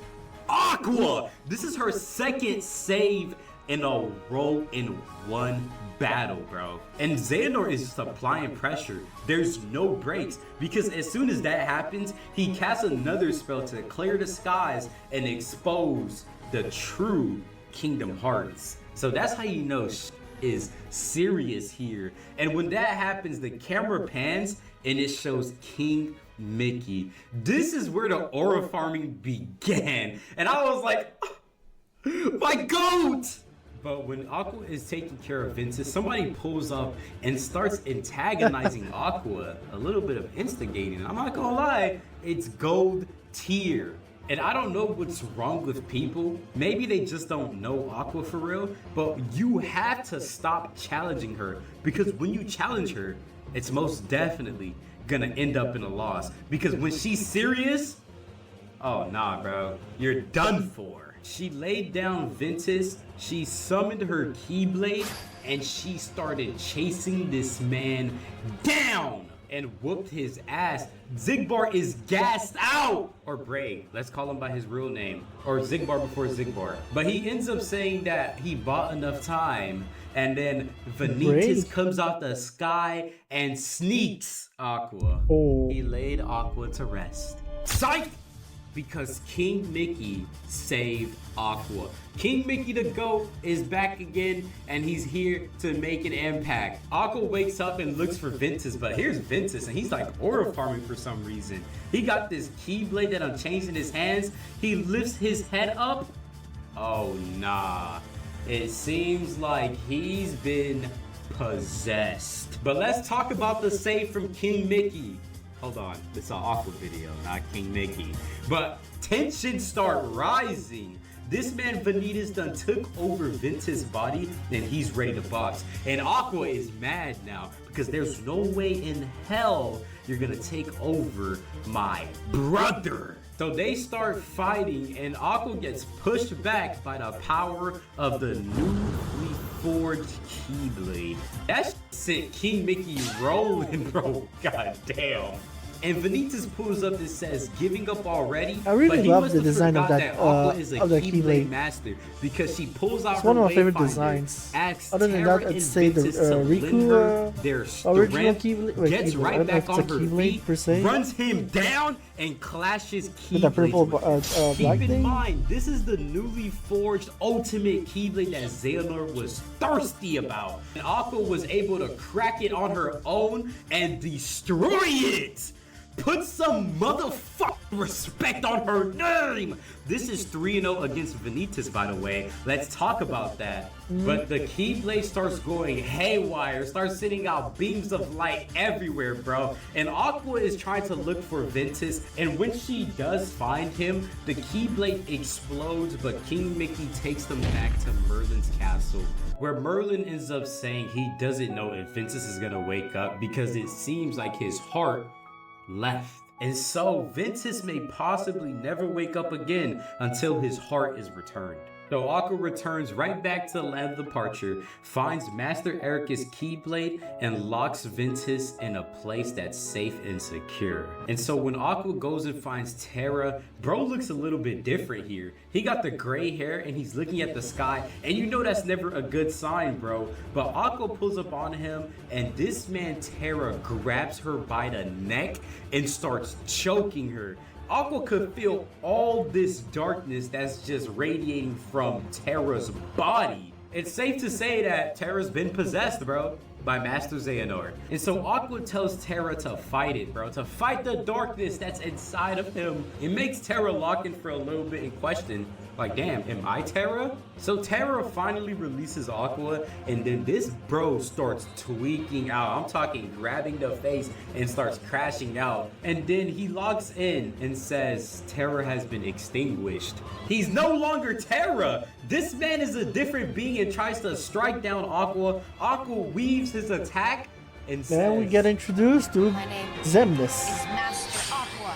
Aqua! This is her second save in a row in one battle, bro. And Xehanort is just applying pressure. There's no breaks, because as soon as that happens, he casts another spell to clear the skies and expose the true Kingdom Hearts. So that's how you know is serious here. And when that happens, the camera pans and it shows King Mickey. This is where the aura farming began. And I was like, my goat! But when Aqua is taking care of Ventus, somebody pulls up and starts antagonizing Aqua. A little bit of instigating. I'm not gonna lie, it's gold tier. And I don't know what's wrong with people. Maybe they just don't know Aqua for real, but you have to stop challenging her, because when you challenge her, it's most definitely gonna end up in a loss. Because when she's serious, oh nah, bro, you're done for. She laid down Ventus, she summoned her Keyblade, and she started chasing this man down and whooped his ass. Xigbar is gassed out! Or Bray, let's call him by his real name. Or Xigbar before Xigbar. But he ends up saying that he bought enough time, and then Vanitas comes out the sky and sneaks Aqua. Oh. He laid Aqua to rest. Psych! Because King Mickey saved Aqua. King Mickey the GOAT is back again, and he's here to make an impact. Aqua wakes up and looks for Ventus, but here's Ventus, and he's like aura farming for some reason. He got this Keyblade that unchanged in his hands. He lifts his head up. Oh nah. It seems like he's been possessed. But let's talk about the save from King Mickey. Hold on, it's an Aqua video, not King Mickey. But tensions start rising. This man Vanitas done took over Ventus' body, and he's ready to box. And Aqua is mad now, because there's no way in hell you're gonna take over my brother. So they start fighting, and Aqua gets pushed back by the power of the newly forged Keyblade. That sent King Mickey rolling, bro. God damn. And Vanitas pulls up and says, giving up already. I really but he love must the have design of forgot that, Aqua is a of the Keyblade Keyblade. master, because she pulls out It's her one of my favorite Wayfinder, designs. asks Other than Terra that, I'd and say the Ventus to lend Riku her their original strength, Keyblade, like gets Keyblade. I right don't know back if it's on a her Keyblade feet, per se. runs him down, and clashes Keyblades With the purple with him. black Keep in thing? mind, this is the newly forged ultimate Keyblade that Xehanort was thirsty about. And Aqua was able to crack it on her own and destroy it. Put some motherfucking respect on her name! This is 3-0 against Vanitas, by the way. Let's talk about that. But the Keyblade starts going haywire, starts sending out beams of light everywhere, bro. And Aqua is trying to look for Ventus, and when she does find him, the Keyblade explodes, but King Mickey takes them back to Merlin's castle, where Merlin ends up saying he doesn't know if Ventus is gonna wake up because it seems like his heart left. And so Ventus may possibly never wake up again until his heart is returned. So Aqua returns right back to the land of departure, finds Master Erika's Keyblade, and locks Ventus in a place that's safe and secure. And so when Aqua goes and finds Terra, bro looks a little bit different here. He got the gray hair and he's looking at the sky, and you know that's never a good sign, bro. But Aqua pulls up on him, and this man Terra grabs her by the neck and starts choking her. Aqua could feel all this darkness that's just radiating from Terra's body. It's safe to say that Terra's been possessed, bro, by Master Xehanort. And so Aqua tells Terra to fight it, bro, to fight the darkness that's inside of him. It makes Terra lock in for a little bit and question, like, damn, am I Terra? So Terra finally releases Aqua, and then this bro starts tweaking out. I'm talking grabbing the face and starts crashing out. And then he logs in and says Terra has been extinguished. He's no longer Terra. This man is a different being and tries to strike down Aqua. Aqua weaves his attack and says, Then we get introduced to My name Xemnas. is Master Aqua.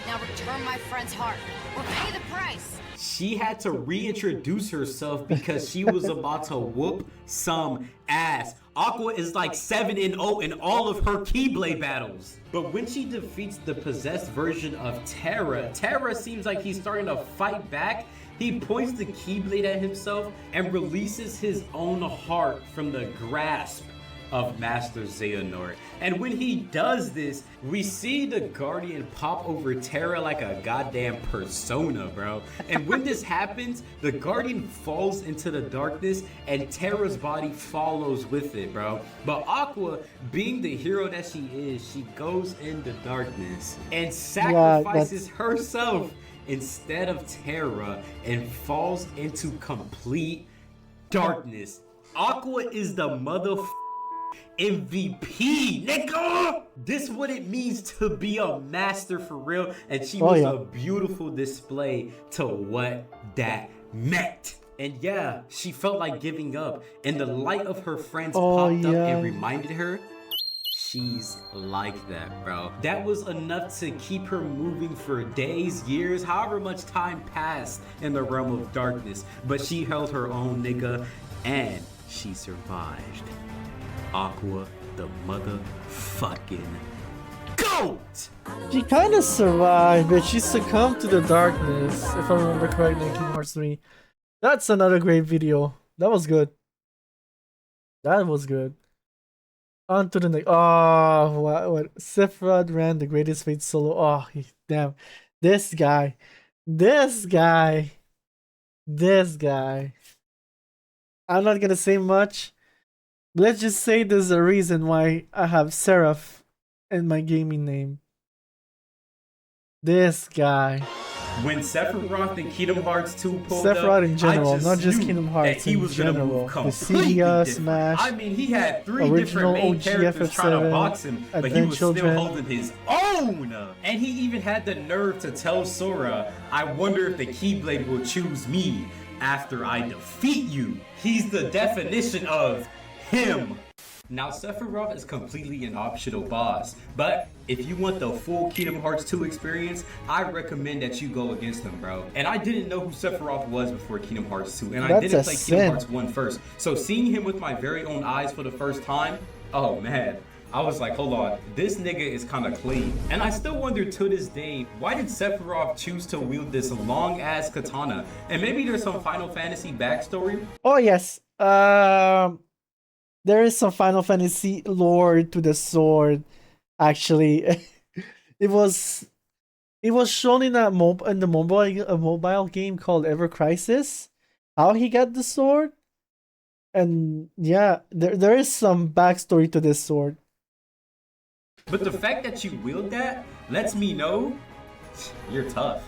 Now return my friend's heart or pay the price. she had to reintroduce herself because she was about to whoop some ass. Aqua is like 7-0 in all of her Keyblade battles. But when she defeats the possessed version of Terra, Terra seems like he's starting to fight back. He points the Keyblade at himself and releases his own heart from the grasp of Master Xehanort. And when he does this, we see the Guardian pop over Terra like a goddamn persona, bro. And when this happens, the Guardian falls into the darkness and Terra's body follows with it, bro. But Aqua, being the hero that she is, she goes in the darkness and sacrifices herself instead of Terra and falls into complete darkness. Aqua is the MVP, nigga! This what it means to be a master for real, and she was a beautiful display to what that meant. And yeah, she felt like giving up, and the light of her friends popped up and reminded her she's like that, bro. That was enough to keep her moving for days, years, however much time passed in the realm of darkness. But she held her own, nigga, and she survived. Aqua, the motherfucking GOAT! She kind of survived, but she succumbed to the darkness, if I remember correctly, in Kingdom Hearts 3. That's another great video. That was good. That was good. On to the next. Oh, what? Sephiroth ran the greatest fate solo. Oh, damn. This guy. I'm not gonna say much. Let's just say there's a reason why I have Seraph in my gaming name. This guy. When Sephiroth in Kingdom Hearts 2 pulled Sephiroth up, in general, I just not just knew Kingdom Hearts, that he was gonna general. move The completely Cydia different. Smash, I mean, he had three original different main OG characters trying to FF7, box him, but he Advent was Children. still holding his own. And he even had the nerve to tell Sora, "I wonder if the Keyblade will choose me after I defeat you." He's the definition of him. Now, Sephiroth is completely an optional boss, but if you want the full Kingdom Hearts 2 experience, I recommend that you go against him, bro. And I didn't know who Sephiroth was before Kingdom Hearts 2, and I didn't play Kingdom Hearts 1 first. So seeing him with my very own eyes for the first time, oh man, I was like, hold on, this nigga is kind of clean. And I still wonder to this day, why did Sephiroth choose to wield this long-ass katana? And maybe there's some Final Fantasy backstory? Oh yes. There is some Final Fantasy lore to the sword. Actually, it was shown in the mobile game called Ever Crisis. How he got the sword, and yeah, there is some backstory to this sword. But the fact that you wield that lets me know you're tough.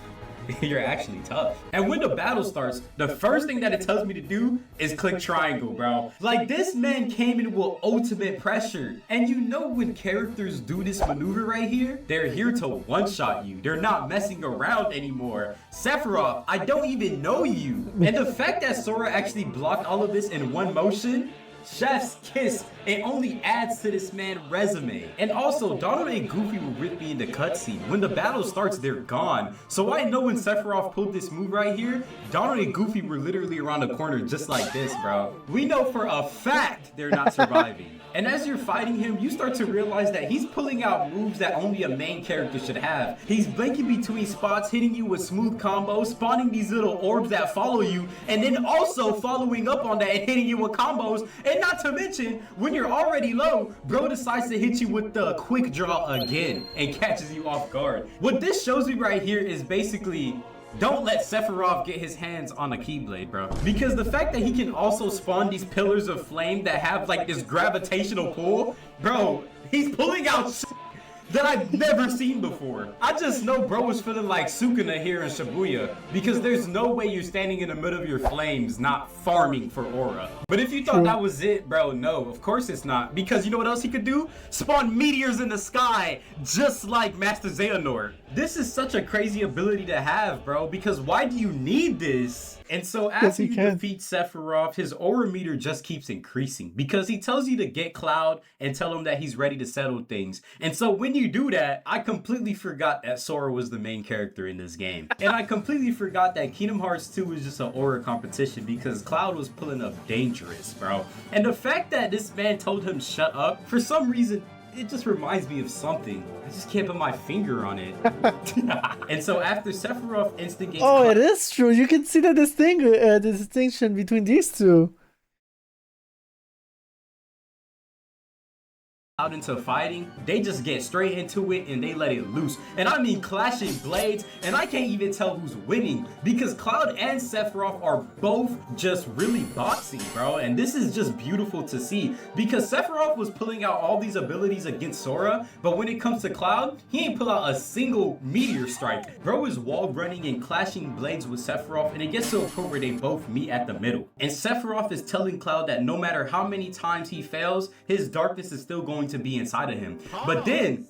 You're actually tough. And when the battle starts, the first thing that it tells me to do is click triangle, bro. Like, this man came in with ultimate pressure. And you know when characters do this maneuver right here, they're here to one-shot you. They're not messing around anymore. Sephiroth, I don't even know you. And the fact that Sora actually blocked all of this in one motion, chef's kiss. It only adds to this man's resume. And also, Donald and Goofy will rip me in the cutscene. When the battle starts, they're gone. So I know when Sephiroth pulled this move right here, Donald and Goofy were literally around the corner just like this, bro. We know for a fact they're not surviving. And as you're fighting him, you start to realize that he's pulling out moves that only a main character should have. He's blinking between spots, hitting you with smooth combos, spawning these little orbs that follow you, and then also following up on that and hitting you with combos. And not to mention, when you're already low, bro decides to hit you with the quick draw again and catches you off guard. What this shows me right here is basically, don't let Sephiroth get his hands on a Keyblade, bro. Because the fact that he can also spawn these pillars of flame that have like this gravitational pull, bro, he's pulling out shit that I've never seen before. I just know bro was feeling like Sukuna here in Shibuya, because there's no way you're standing in the middle of your flames not farming for aura. But if you thought that was it, bro, no, of course it's not. Because you know what else he could do? Spawn meteors in the sky, just like Master Xehanort. This is such a crazy ability to have, bro, because why do you need this? And so after you defeat Sephiroth, his aura meter just keeps increasing because he tells you to get Cloud and tell him that he's ready to settle things. And so when you do that, I completely forgot that Sora was the main character in this game. And I completely forgot that Kingdom Hearts 2 was just an aura competition because Cloud was pulling up dangerous, bro. And the fact that this man told him shut up, for some reason, it just reminds me of something. I just can't put my finger on it. And so after Sephiroth instigates... Oh, it is true. You can see the distinction between these two. Out into fighting, they just get straight into it and they let it loose. And I mean clashing blades, and I can't even tell who's winning because Cloud and Sephiroth are both just really boxing, bro. And this is just beautiful to see because Sephiroth was pulling out all these abilities against Sora, but when it comes to Cloud, he ain't pull out a single meteor strike. Bro is wall running and clashing blades with Sephiroth, and it gets to a point where they both meet at the middle. And Sephiroth is telling Cloud that no matter how many times he fails, his darkness is still going to be inside of him. But then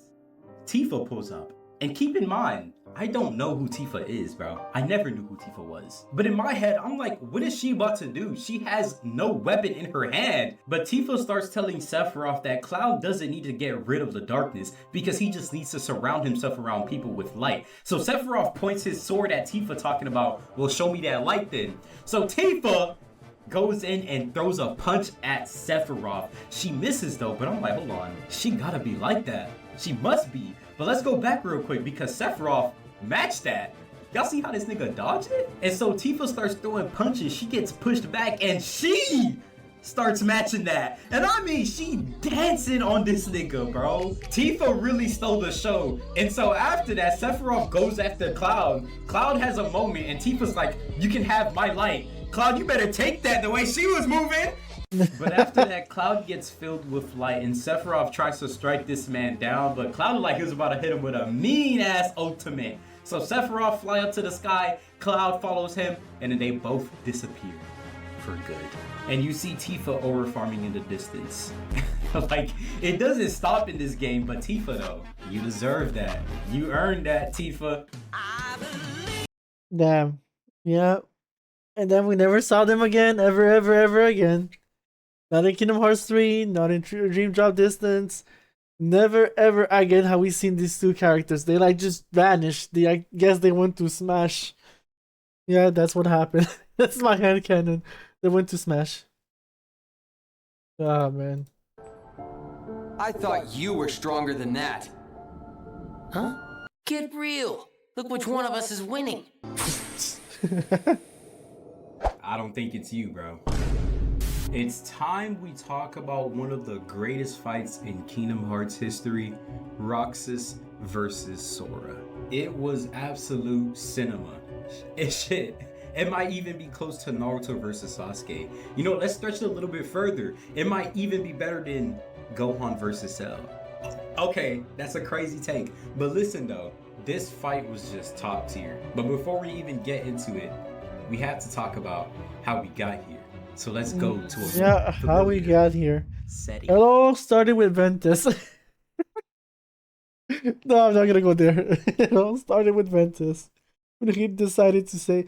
Tifa pulls up, and keep in mind, I don't know who Tifa is, bro. I never knew who Tifa was. But in my head, I'm like, what is she about to do? She has no weapon in her hand. But Tifa starts telling Sephiroth that Cloud doesn't need to get rid of the darkness because he just needs to surround himself around people with light. So Sephiroth points his sword at Tifa talking about, well, show me that light then. So Tifa goes in and throws a punch at Sephiroth. She misses though, but I'm like, hold on. She gotta be like that. She must be. But let's go back real quick because Sephiroth matched that. Y'all see how this nigga dodged it? And so Tifa starts throwing punches. She gets pushed back and she starts matching that. And I mean, she dancing on this nigga, bro. Tifa really stole the show. And so after that, Sephiroth goes after Cloud. Cloud has a moment and Tifa's like, you can have my light. Cloud, you better take that the way she was moving. But after that, Cloud gets filled with light and Sephiroth tries to strike this man down, but Cloud like he was about to hit him with a mean ass ultimate. So Sephiroth fly up to the sky, Cloud follows him, and then they both disappear for good. And you see Tifa aura farming in the distance. Like, it doesn't stop in this game, but Tifa though, you deserve that. You earned that, Tifa. Damn. Yeah. And then we never saw them again, ever again. Not in Kingdom Hearts 3, not in Dream Drop Distance. Never ever again have we seen these two characters. They like just vanished. I guess they went to Smash. Yeah, that's what happened. That's my headcanon. They went to Smash. Oh man. I thought you were stronger than that. Huh? Get real. Look which one of us is winning. I don't think it's you, bro. It's time we talk about one of the greatest fights in Kingdom Hearts history, Roxas versus Sora. It was absolute cinema. It might even be close to Naruto versus Sasuke. You know, let's stretch it a little bit further. It might even be better than Gohan versus Cell. Okay, that's a crazy take. But listen though, this fight was just top tier. But before we even get into it, we have to talk about how we got here. So let's go to a how we got here. Setting. It all started with Ventus. No, I'm not gonna go there. It all started with Ventus. When he decided to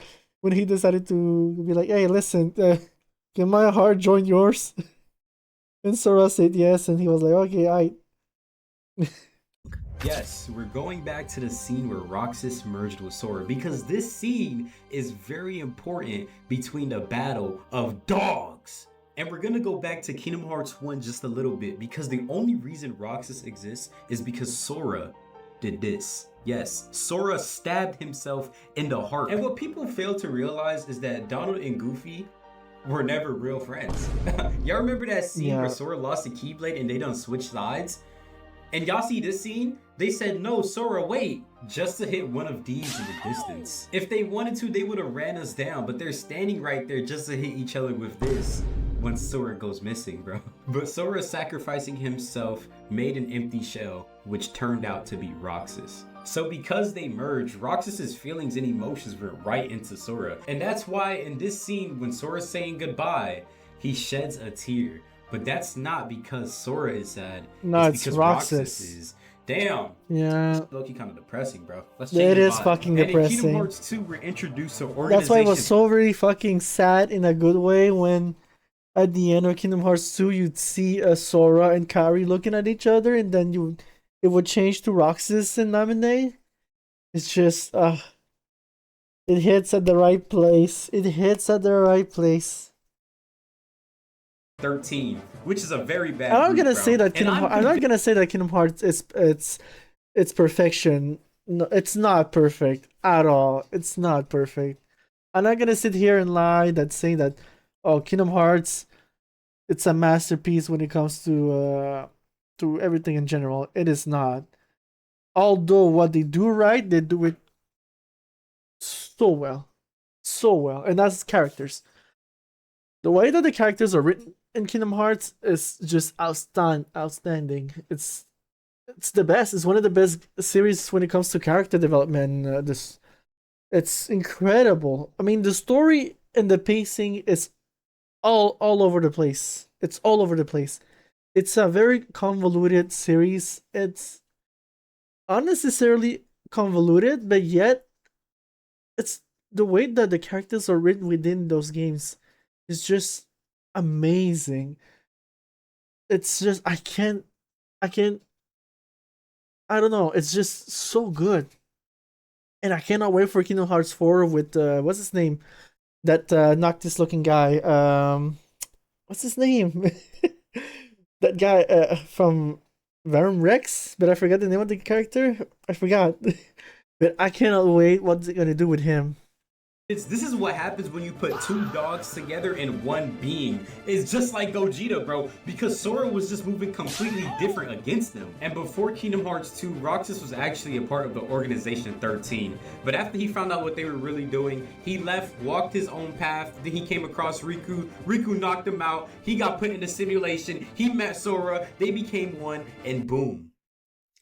be like, hey, listen, can my heart join yours? And Sora said yes, and he was like, okay, Yes, we're going back to the scene where Roxas merged with Sora because this scene is very important between the battle of dogs And we're gonna go back to Kingdom Hearts 1 just a little bit, because the only reason Roxas exists is because Sora did this. Yes, Sora stabbed himself in the heart. And what people fail to realize is that Donald and Goofy were never real friends. Y'all remember that scene where Sora lost the Keyblade and they done switched sides? And y'all see this scene? They said, no, Sora, wait, just to hit one of these in the distance. If they wanted to, they would have ran us down, but they're standing right there just to hit each other with this once Sora goes missing, bro. But Sora sacrificing himself made an empty shell, which turned out to be Roxas. So because they merged, Roxas's feelings and emotions went right into Sora. And that's why in this scene, when Sora's saying goodbye, he sheds a tear. But that's not because Sora is sad. No, it's because Roxas is. Damn. Yeah. It's low-key kind of depressing, bro. Let's It change the is vibe. fucking And depressing. in Kingdom Hearts 2, we're introduced to organization. That's why it was so very fucking sad in a good way when at the end of Kingdom Hearts 2 you'd see Sora and Kairi looking at each other, and then it would change to Roxas and Naminé. It's just it hits at the right place. It hits at the right place. 13, which is a very bad. I'm not group, gonna bro. say that And I'm not gonna say that Kingdom Hearts is it's perfection. No, it's not perfect at all. It's not perfect. I'm not gonna sit here and lie that saying that Kingdom Hearts it's a masterpiece when it comes to everything in general. It is not. Although what they do right, they do it so well. So well. And that's characters. The way that the characters are written in Kingdom Hearts is just outstanding. It's the best. It's one of the best series when it comes to character development. It's incredible. I mean, the story and the pacing is all over the place. It's all over the place. It's a very convoluted series. It's unnecessarily convoluted, but yet it's the way that the characters are written within those games is just amazing. It's just I don't know, it's just so good. And I cannot wait for Kingdom Hearts 4 with what's his name? That Noctis looking guy. What's his name? That guy from Verum Rex, but I forgot the name of the character. I forgot. But I cannot wait what's it gonna do with him. This is what happens when you put two dogs together in one being. It's just like Gogeta, bro, because Sora was just moving completely different against them. And before Kingdom Hearts 2, Roxas was actually a part of the Organization 13. But after he found out what they were really doing, he left, walked his own path. Then he came across Riku. Riku knocked him out. He got put in a simulation. He met Sora. They became one, and boom.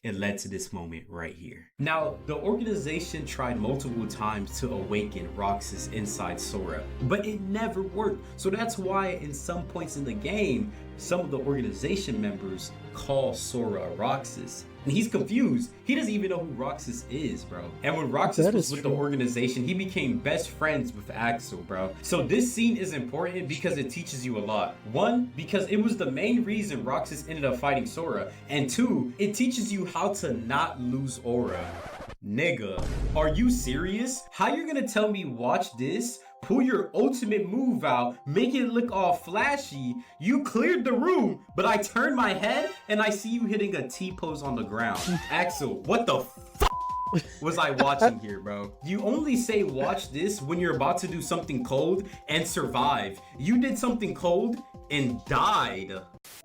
It led to this moment right here. Now, the organization tried multiple times to awaken Roxas inside Sora, but it never worked. So that's why in some points in the game, some of the organization members call Sora Roxas. And he's confused. He doesn't even know who Roxas is, bro. And when Roxas was with the organization, he became best friends with Axel, bro. So this scene is important because it teaches you a lot. One, because it was the main reason Roxas ended up fighting Sora. And two, it teaches you how to not lose aura. Nigga, are you serious? How you gonna tell me watch this? Pull your ultimate move out, make it look all flashy. You cleared the room, but I turn my head and I see you hitting a T-pose on the ground. Axel, what the f was I watching here, bro? You only say watch this when you're about to do something cold and survive. You did something cold and died.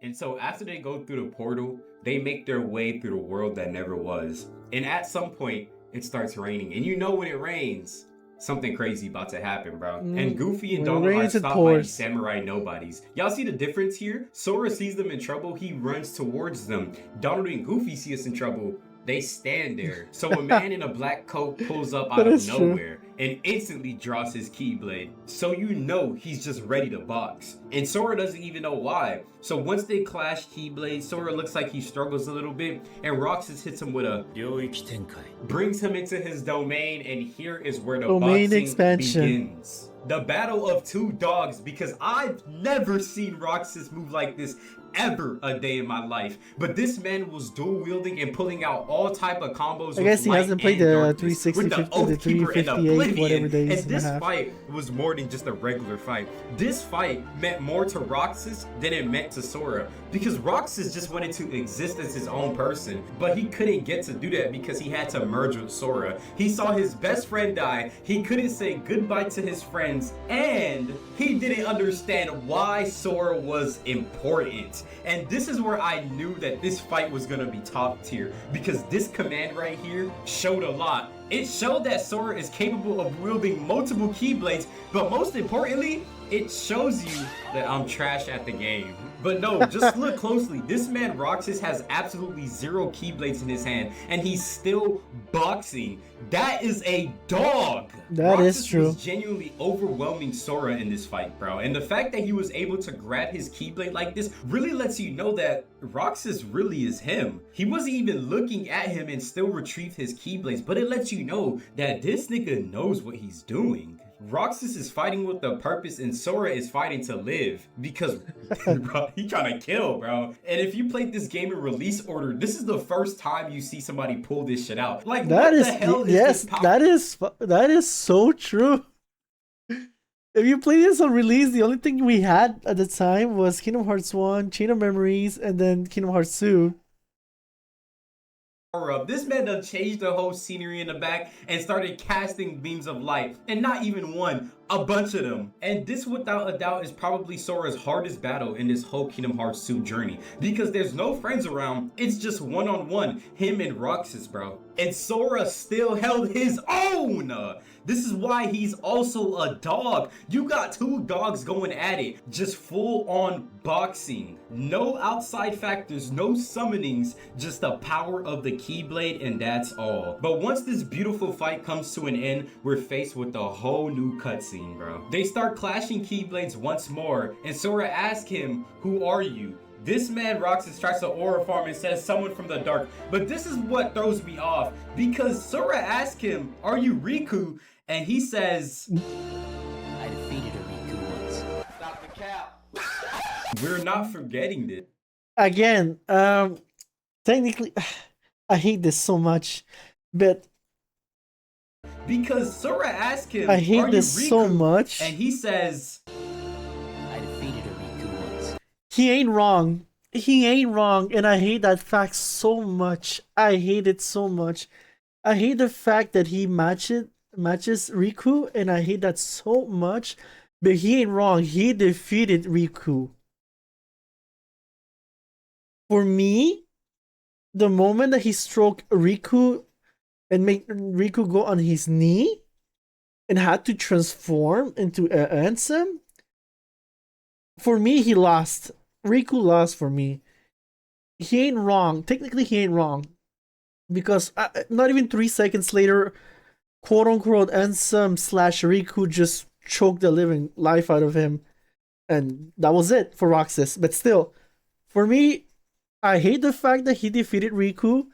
And so after they go through the portal, they make their way through the world that never was. And at some point, it starts raining. And you know when it rains, something crazy about to happen, bro. And Goofy and Donald are stopped by these samurai nobodies. Y'all see the difference here? Sora sees them in trouble, he runs towards them. Donald and Goofy see us in trouble, they stand there. So a man in a black coat pulls up out of nowhere and instantly draws his Keyblade. So you know he's just ready to box. And Sora doesn't even know why. So once they clash Keyblades, Sora looks like he struggles a little bit, and Roxas hits him with a brings him into his domain, and here is where the boxing begins. The battle of two dogs, because I've never seen Roxas move like this ever a day in my life. But this man was dual wielding and pulling out all type of combos. I guess he hasn't played the 360, with the 50, the Oath Keeper and 358, Oblivion. whatever days And this and a half. fight was more than just a regular fight. This fight meant more to Roxas than it meant to Sora, because Roxas just wanted to exist as his own person, but he couldn't get to do that because he had to merge with Sora. He saw his best friend die, he couldn't say goodbye to his friends, and he didn't understand why Sora was important. And this is where I knew that this fight was gonna be top tier, because this command right here showed a lot. It showed that Sora is capable of wielding multiple Keyblades, but most importantly, it shows you that I'm trash at the game. But no, just look closely. This man Roxas has absolutely 0 Keyblades in his hand, and he's still boxing. That is a dog. That is Roxas true. was genuinely overwhelming Sora in this fight, bro. And the fact that he was able to grab his Keyblade like this really lets you know that Roxas really is him. He wasn't even looking at him and still retrieved his Keyblades, but it lets you know that this nigga knows what he's doing. Roxas is fighting with a purpose and Sora is fighting to live, because bro, he trying to kill, bro. And if you played this game in release order, this is the first time you see somebody pull this shit out. Like, That what is the hell is yes, this power? that is so true. If you play this on release, the only thing we had at the time was Kingdom Hearts 1, Chain of Memories, and then Kingdom Hearts 2. Up. This man done changed the whole scenery in the back and started casting beams of light, and not even one, a bunch of them. And this without a doubt is probably Sora's hardest battle in this whole Kingdom Hearts 2 journey, because there's no friends around. It's just one-on-one, him and Roxas, bro. And Sora still held his own. This is why he's also a dog. You got 2 dogs going at it, just full on boxing. No outside factors, no summonings, just the power of the Keyblade, and that's all. But once this beautiful fight comes to an end, we're faced with a whole new cutscene, bro. They start clashing Keyblades once more, and Sora asks him, "Who are you?" This man Roxas tries to aura farm and says someone from the dark, but this is what throws me off, because Sora asks him, "Are you Riku?" And he says, I defeated a Riku once. Stop the cap. "We're not forgetting this." Again, technically, I hate this so much, but Because Sora asked him, I hate "Are this you Riku?" so much. And he says, I defeated a Riku once. He ain't wrong. He ain't wrong, and I hate that fact so much. I hate it so much. I hate the fact that he matches Riku, and I hate that so much. But he ain't wrong. He defeated Riku. For me, the moment that he stroked Riku and made Riku go on his knee and had to transform into an Ansem, for me, he lost. Riku lost for me. He ain't wrong. Technically, he ain't wrong. Because not even 3 seconds later, quote unquote, Ansem / Riku just choked the living life out of him. And that was it for Roxas. But still, for me, I hate the fact that he defeated Riku.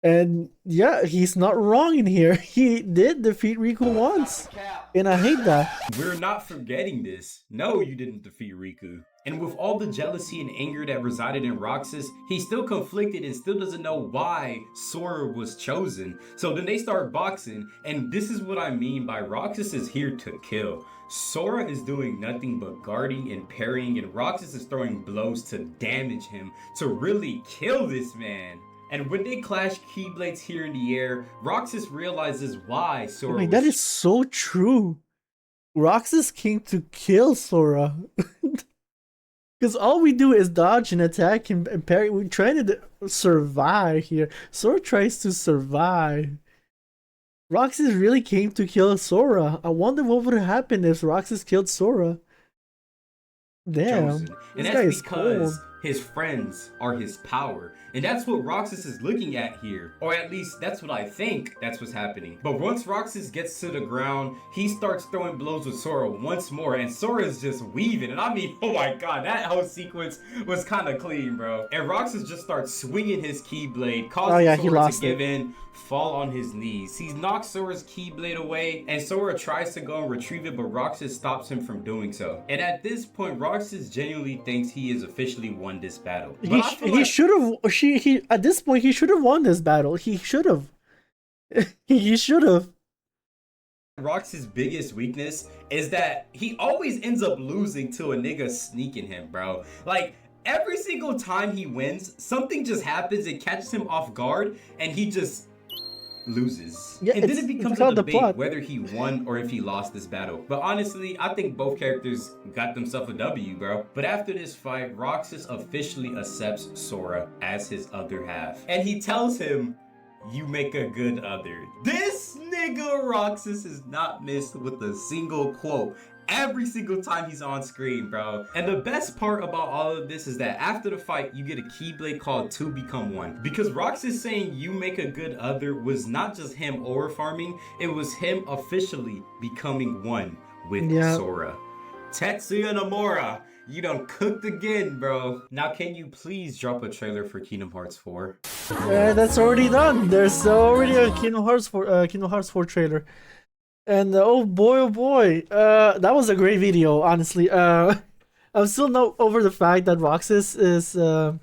And yeah, he's not wrong in here. He did defeat Riku once. And I hate that. "We're not forgetting this. No, you didn't defeat Riku." And with all the jealousy and anger that resided in Roxas, he's still conflicted and still doesn't know why Sora was chosen. So then they start boxing, and this is what I mean by Roxas is here to kill. Sora is doing nothing but guarding and parrying, and Roxas is throwing blows to damage him, to really kill this man. And when they clash Keyblades here in the air, Roxas realizes why Sora Like, was that is so true. Roxas came to kill Sora. Because all we do is dodge and attack and parry. We're trying to survive here. Sora tries to survive. Roxas really came to kill Sora. I wonder what would have happened if Roxas killed Sora. Damn. chosen. And This guy that's is because cold. his friends are his power. And that's what Roxas is looking at here. Or at least that's what I think that's what's happening. But once Roxas gets to the ground, he starts throwing blows with Sora once more. And Sora is just weaving. And I mean, oh my god, that whole sequence was kind of clean, bro. And Roxas just starts swinging his Keyblade, causing he Sora lost to give it. in, fall on his knees. He knocks Sora's Keyblade away, and Sora tries to go and retrieve it, but Roxas stops him from doing so. And at this point, Roxas genuinely thinks he is officially won won this battle. But He I feel he like should have. He at this point he should have won this battle. He should have. He should have. Rox's biggest weakness is that he always ends up losing to a nigga sneaking him, bro. Like, every single time he wins, something just happens, it catches him off guard, and he just loses. Yeah, and then it's it becomes called a the debate plot. whether he won or if he lost this battle. But honestly, I think both characters got themselves a W, bro. But after this fight, Roxas officially accepts Sora as his other half. And he tells him, "You make a good other." This nigga Roxas is not missed with a single quote every single time he's on screen, bro. And the best part about all of this is that after the fight, you get a Keyblade called Two Become One. Because Roxas saying "you make a good other" was not just him aura farming, it was him officially becoming one with Sora. Tetsuya Nomura, you done cooked again, bro. Now, can you please drop a trailer for Kingdom Hearts 4? That's already done. There's already a Kingdom Hearts 4 trailer. And oh boy, that was a great video, honestly. I'm still not over the fact that Roxas is 1-0.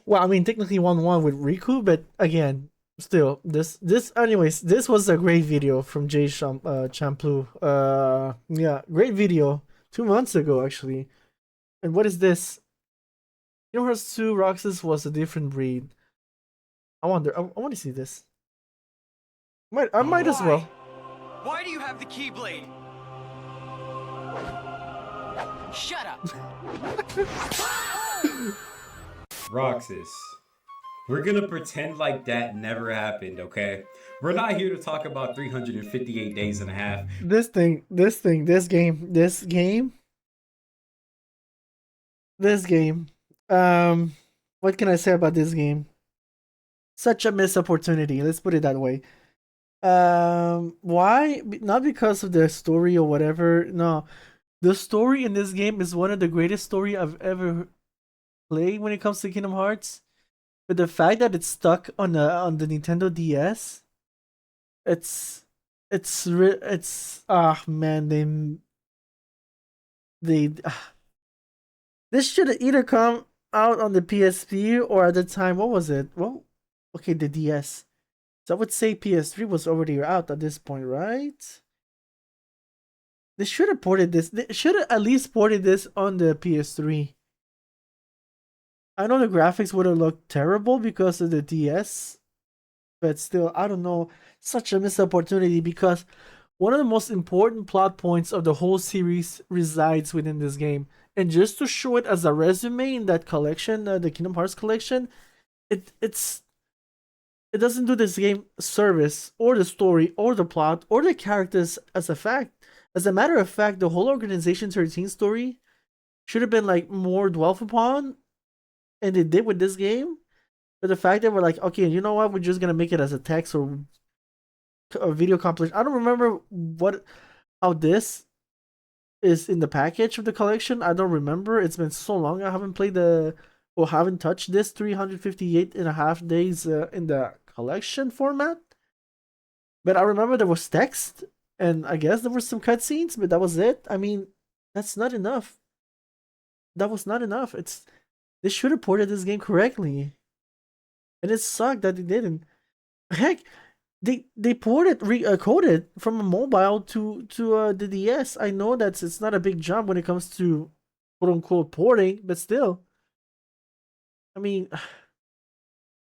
Well, I mean technically 1-1 with Riku, but again, still this anyways, this was a great video from Jay Champloo. Yeah, great video 2 months ago actually. And what is this? Kingdom Hearts 2 Roxas was a different breed. I wonder. I want to see this. I might as well. Why do you have the Keyblade? Shut up. Roxas, we're gonna pretend like that never happened, okay? We're not here to talk about 358 days and a half. This game. What can I say about this game? Such a missed opportunity. Let's put it that way. Why? Not because of the story or whatever. No, the story in this game is one of the greatest story I've ever played when it comes to Kingdom Hearts. But the fact that it's stuck on the Nintendo DS, it's man, this should either come out on the PSP or at the time, what was it? Well, okay, the DS. So I would say PS3 was already out at this point, right? They should have ported this. They should have at least ported this on the PS3. I know the graphics would have looked terrible because of the DS, but still, I don't know. Such a missed opportunity because one of the most important plot points of the whole series resides within this game. And just to show it as a resume in that collection, the Kingdom Hearts collection, it doesn't do this game service, or the story, or the plot, or the characters as a fact. As a matter of fact, the whole Organization 13 story should have been like more dwelt upon, and they did with this game. But the fact that we're like, okay, you know what, we're just gonna make it as a text or a video compilation. I don't remember how this is in the package of the collection. I don't remember. It's been so long I haven't played haven't touched this 358.5 days in the collection format. But I remember there was text, and I guess there were some cutscenes, but that was it. I mean, that's not enough. That was not enough. They should have ported this game correctly. And it sucked that they didn't. Heck, they ported coded from a mobile to the DS. I know that it's not a big jump when it comes to quote unquote porting, but still. I mean,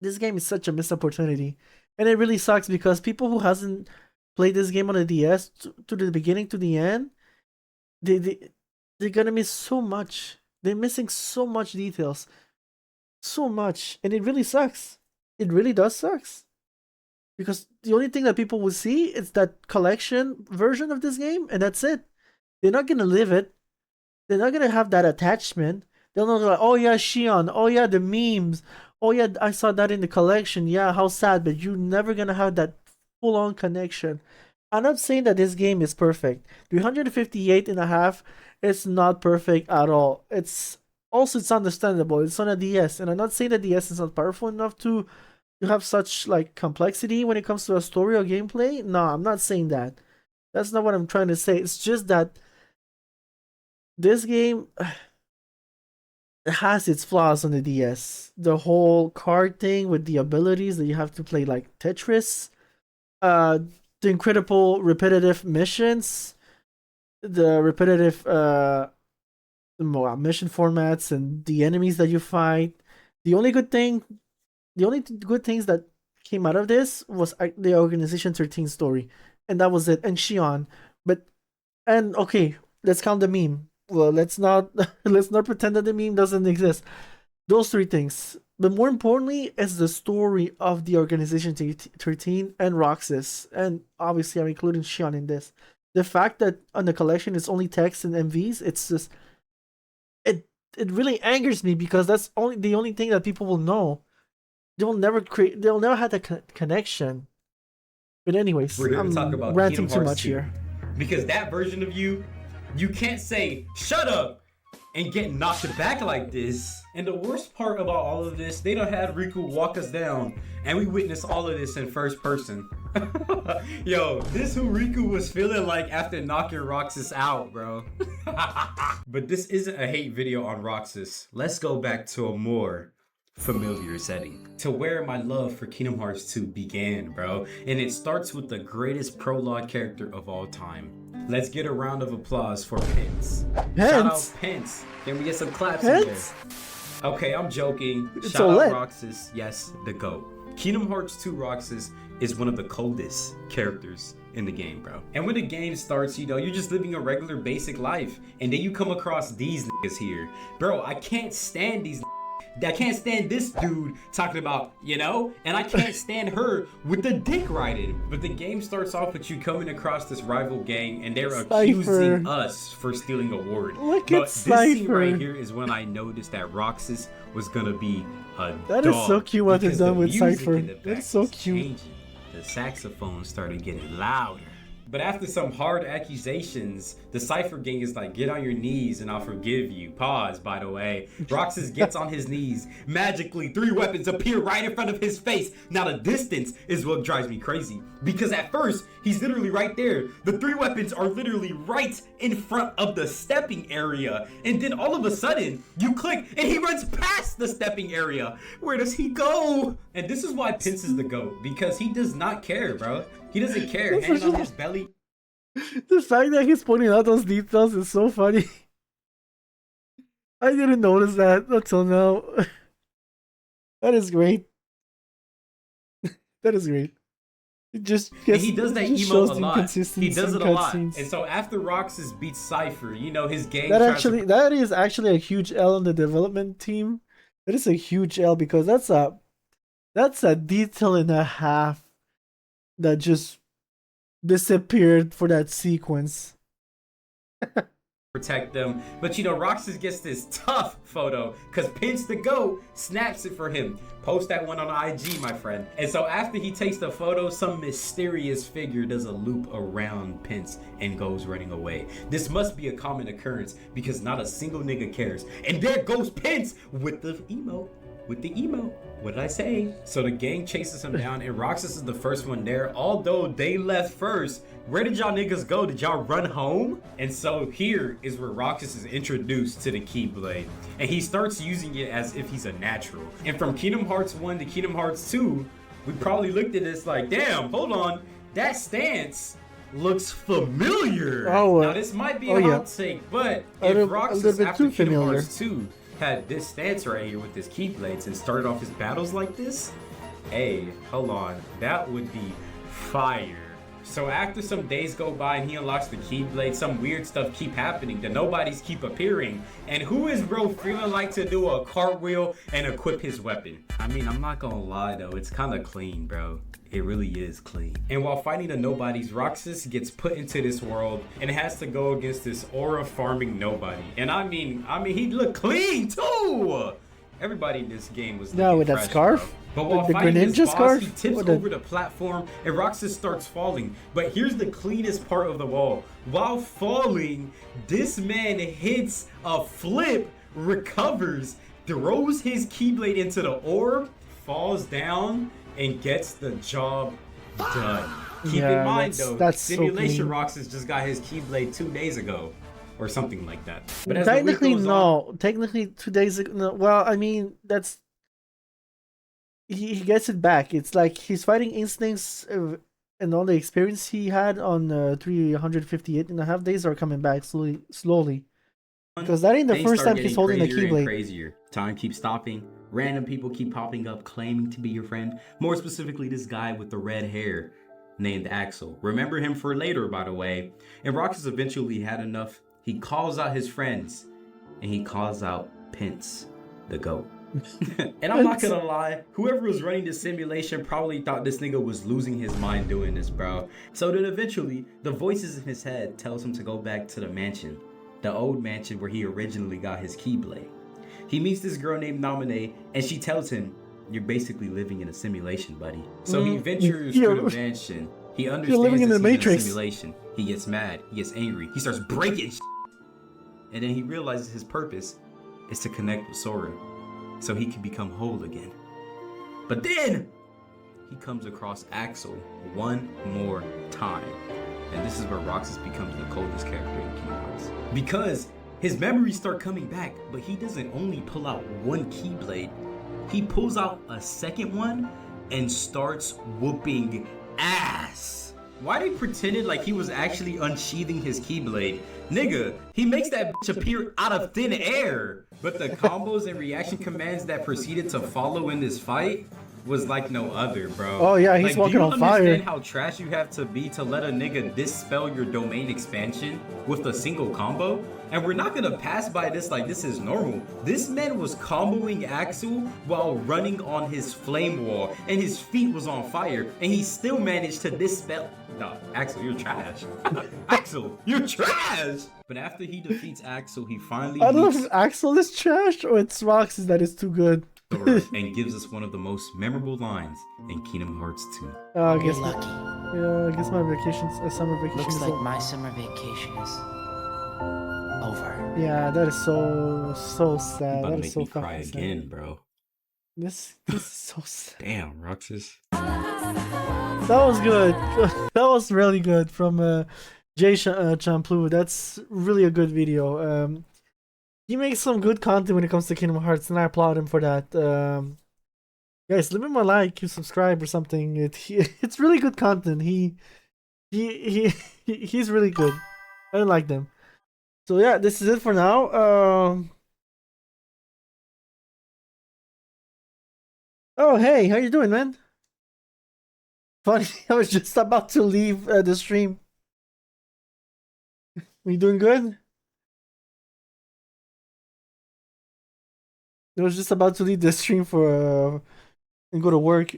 this game is such a missed opportunity, and it really sucks because people who hasn't played this game on the DS to the beginning to the end, they're gonna miss so much. They're missing so much details, so much, and it really sucks. It really does sucks, because the only thing that people will see is that collection version of this game, and that's it. They're not gonna live it. They're not gonna have that attachment. They'll know like, oh yeah, Shion, oh yeah, the memes, oh yeah, I saw that in the collection, yeah, how sad, but you're never gonna have that full-on connection. I'm not saying that this game is perfect. 358.5, it's not perfect at all. It's understandable. It's on a DS, and I'm not saying that DS is not powerful enough to have such like complexity when it comes to a story or gameplay. No, I'm not saying that. That's not what I'm trying to say. It's just that this game has its flaws on the DS. The whole card thing with the abilities that you have to play like Tetris, the incredible repetitive missions, the repetitive mission formats, and the enemies that you fight. The only good thing, the only good things that came out of this was the Organization 13 story, and that was it. And Shion, but and okay, let's count the meme. Well, let's not let's not pretend that the meme doesn't exist. Those three things, but more importantly, is the story of the Organization 13 and Roxas, and obviously I'm including Shion in this. The fact that on the collection it's only text and MVs, it's just it really angers me because that's the only thing that people will know. They'll never have that connection. But anyways, We're here I'm to talk about ranting Kingdom too Hearts much 2. here. Because that version of you can't say shut up and get knocked back like this. And the worst part about all of this, they done had Riku walk us down, and we witnessed all of this in first person. Yo, this who Riku was feeling like after knocking Roxas out, bro. But this isn't a hate video on Roxas. Let's go back to a more familiar setting, to where my love for Kingdom Hearts 2 began, bro. And it starts with the greatest prologue character of all time. Let's get a round of applause for Pence. Shout out Pence. Can we get some claps in there? Okay, I'm joking. Shout out Roxas. Yes, the GOAT. Kingdom Hearts 2 Roxas is one of the coldest characters in the game, bro. And when the game starts, you know, you're just living a regular basic life, and then you come across these niggas here. Bro, I can't stand these I can't stand this dude talking about, you know, and I can't stand her with the dick riding. But the game starts off with you coming across this rival gang, and they're accusing us for stealing a ward. Look but at this scene Cypher. right here is when I noticed that Roxas was gonna be a That dog, is so cute what they've because done the with music Cypher. in the That back is so was cute. changing. The saxophone started getting louder. But after some hard accusations, the Cypher gang is like, get on your knees and I'll forgive you. Pause, by the way. Roxas gets on his knees. Magically, 3 weapons appear right in front of his face. Now the distance is what drives me crazy. Because at first, he's literally right there. The 3 weapons are literally right in front of the stepping area. And then all of a sudden, you click and he runs past the stepping area. Where does he go? And this is why Pence is the GOAT. Because he does not care, bro. He doesn't care. Hanging on his belly. The fact that he's pointing out those details is so funny. I didn't notice that until now. That is great. That is great. It just and he does that emo a lot. He does it a lot. Scenes. And so after Roxas beats Cypher, you know, his gang that is actually a huge L on the development team. That is a huge L because that's a detail and a half that just disappeared for that sequence. protect them. But you know, Roxas gets this tough photo because Pinch the GOAT snaps it for him. Post that one on IG, my friend. And so after he takes the photo, some mysterious figure does a loop around Pinch and goes running away. This must be a common occurrence because not a single nigga cares. And there goes Pinch with the emote. What did I say? So the gang chases him down and Roxas is the first one there. Although they left first, where did y'all niggas go? Did y'all run home? And so here is where Roxas is introduced to the Keyblade. And he starts using it as if he's a natural. And from Kingdom Hearts 1 to Kingdom Hearts 2, we probably looked at this like, damn, hold on. That stance looks familiar. Now this might be a hot take, but if Roxas after Kingdom Hearts 2 had this stance right here with his Keyblades and started off his battles like this, hey, hold on, that would be fire. So after some days go by and he unlocks the Keyblade, some weird stuff keep happening. The nobodies keep appearing. And who is bro feeling like to do a cartwheel and equip his weapon? I mean, I'm not gonna lie though, it's kind of clean, bro. It really is clean. And while fighting the nobodies, Roxas gets put into this world and has to go against this aura farming nobody. And I mean, he looked clean too. Everybody in this game was with that fresh, scarf. Bro. But while the fighting his boss, scarf? he tips over the platform and Roxas starts falling. But here's the cleanest part of the wall. While falling, this man hits a flip, recovers, throws his Keyblade into the orb, falls down, and gets the job done. Keep in mind though, that's Simulation so Roxas just got his Keyblade 2 days ago. or something like that. But as the week Technically, goes on- no. Technically, 2 days ago. No. Well, I mean, that's he gets it back. It's like he's fighting instincts, and all the experience he had on 358 and a half days are coming back slowly. Because that ain't the things first start time he's getting holding the crazier and Keyblade. crazier. Time keeps stopping. Random people keep popping up, claiming to be your friend. More specifically, this guy with the red hair named Axel. Remember him for later, by the way. And Roxas eventually had enough. He calls out his friends, and he calls out Pence, the GOAT. And I'm not gonna lie, whoever was running this simulation probably thought this nigga was losing his mind doing this, bro. So then eventually, the voices in his head tells him to go back to the mansion. The old mansion where he originally got his Keyblade. He meets this girl named Naminé, and she tells him, "You're basically living in a simulation, buddy." So he ventures to the mansion. He understands living in that the he's Matrix. in a simulation. He gets mad. He gets angry. He starts breaking shit. And then he realizes his purpose is to connect with Sora, so he can become whole again. But then he comes across Axel one more time. And this is where Roxas becomes the coldest character in Kingdom Hearts. Because his memories start coming back, but he doesn't only pull out one Keyblade. He pulls out a second one and starts whooping ass. Why they pretended like he was actually unsheathing his Keyblade? Nigga, he makes that bitch appear out of thin air. But the combos and reaction commands that proceeded to follow in this fight was like no other, bro. Oh yeah, he's like, walking on fire. Do you understand how trash you have to be to let a nigga dispel your domain expansion with a single combo? And we're not gonna pass by this like this is normal. This man was comboing Axel while running on his flame wall, and his feet was on fire, and he still managed to dispel. No, Axel, you're trash. Axel, you're trash. But after he defeats Axel, he finally I don't know meets if Axel is trash or it's Roxas that is too good. Sora and gives us one of the most memorable lines in Kingdom Hearts 2. I You're guess. lucky. Yeah, I guess my summer vacation. Looks is like over. my summer vacation is over. Yeah, that is so sad. About to That is make so me cry fucking sad. again, bro. This is so sad. Damn, Roxas. That was good. That was really good from Jay Champloo. That's really a good video. He makes some good content when it comes to Kingdom Hearts, and I applaud him for that. Guys, leave him a like, you subscribe or something. It's really good content. He's really good. I like them. So yeah, this is it for now. Oh hey, how you doing, man? Funny, I was just about to leave the stream. You doing good? I was just about to leave the stream for and go to work.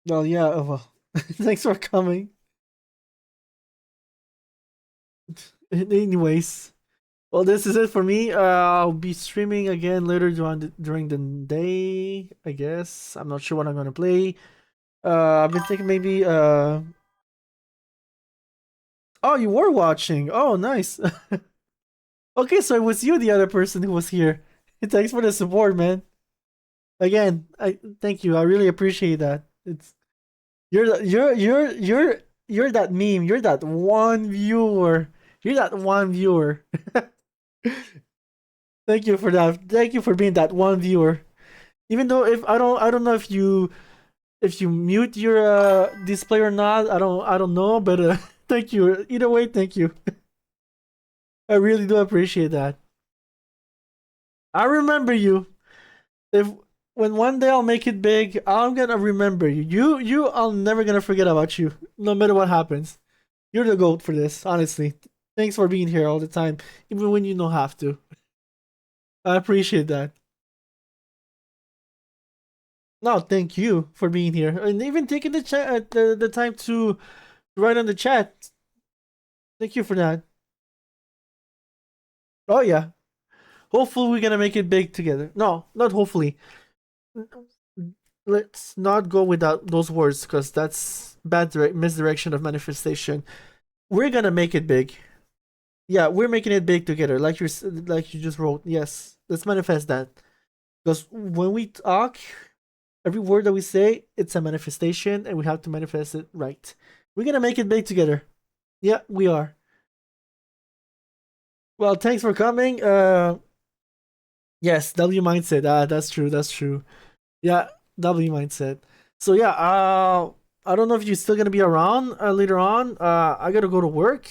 Well, yeah. Well, thanks for coming. Anyways, well, this is it for me. I'll be streaming again later during the day, I guess. I'm not sure what I'm gonna play. I've been thinking maybe. Oh, you were watching. Oh, nice. Okay, so it was you, the other person who was here. Thanks for the support, man. Again, I thank you. I really appreciate that. It's you're that meme. You're that one viewer. You're that one viewer. Thank you for that. Thank you for being that one viewer. Even though if I don't know if you mute your display or not. I don't know, but thank you. Either way, thank you. I really do appreciate that. I remember you. When one day I'll make it big, I'm gonna remember you. I'm never gonna forget about you, no matter what happens. You're the GOAT for this, honestly. Thanks for being here all the time, even when you don't have to. I appreciate that. No, thank you for being here and even taking the chat, the time to write on the chat. Thank you for that. Oh yeah. Hopefully we're gonna make it big together. No, not hopefully. Let's not go without those words because that's bad misdirection of manifestation. We're gonna make it big. Yeah, we're making it big together, like you just wrote. Yes. Let's manifest that. Because when we talk, every word that we say, it's a manifestation, and we have to manifest it right. We're gonna make it big together. Yeah, we are. Well, thanks for coming. Yes, W mindset. That's true. That's true. Yeah, W mindset. So yeah, I don't know if you're still gonna be around later on. I gotta go to work.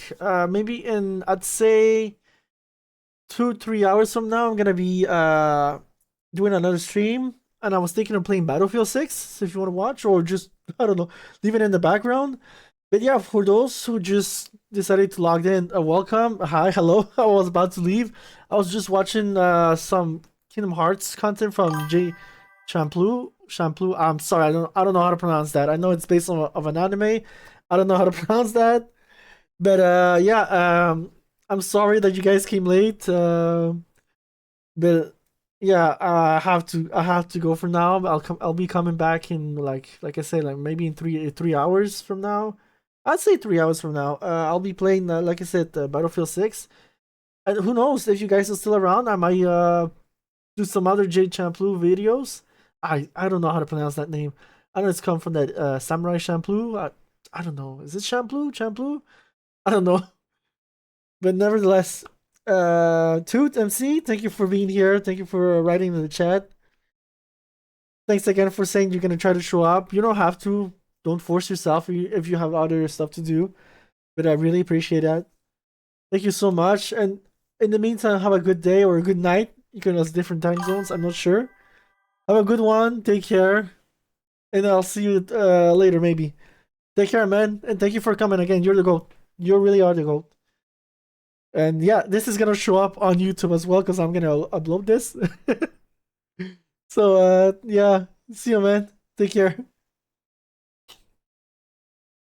Maybe in, I'd say 2-3 hours from now, I'm gonna be doing another stream, and I was thinking of playing Battlefield 6. So if you want to watch, or just I don't know, leave it in the background. But yeah, for those who just decided to log in, welcome. Hi, hello. I was about to leave. I was just watching some Kingdom Hearts content from Jay Champloo. I'm sorry, I don't know how to pronounce that. I know it's based on of an anime. I don't know how to pronounce that. But yeah, I'm sorry that you guys came late. But yeah, I have to go for now. I'll be coming back in like I said, like maybe in 3 hours from now. I'd say 3 hours from now. I'll be playing like I said, Battlefield 6. And who knows, if you guys are still around, I might do some other Jay Champloo videos. I don't know how to pronounce that name. I know it's come from that Samurai Champloo. I don't know. Is it Champloo? I don't know. But nevertheless, Toot MC, thank you for being here. Thank you for writing in the chat. Thanks again for saying you're gonna try to show up. You don't have to. Don't force yourself if you have other stuff to do. But I really appreciate that. Thank you so much. And in the meantime, have a good day or a good night. You can use different time zones. I'm not sure. Have a good one. Take care. And I'll see you later, maybe. Take care, man. And thank you for coming again. You're the GOAT. You really are the GOAT. And yeah, this is gonna show up on YouTube as well because I'm gonna upload this. So yeah, see you, man. Take care.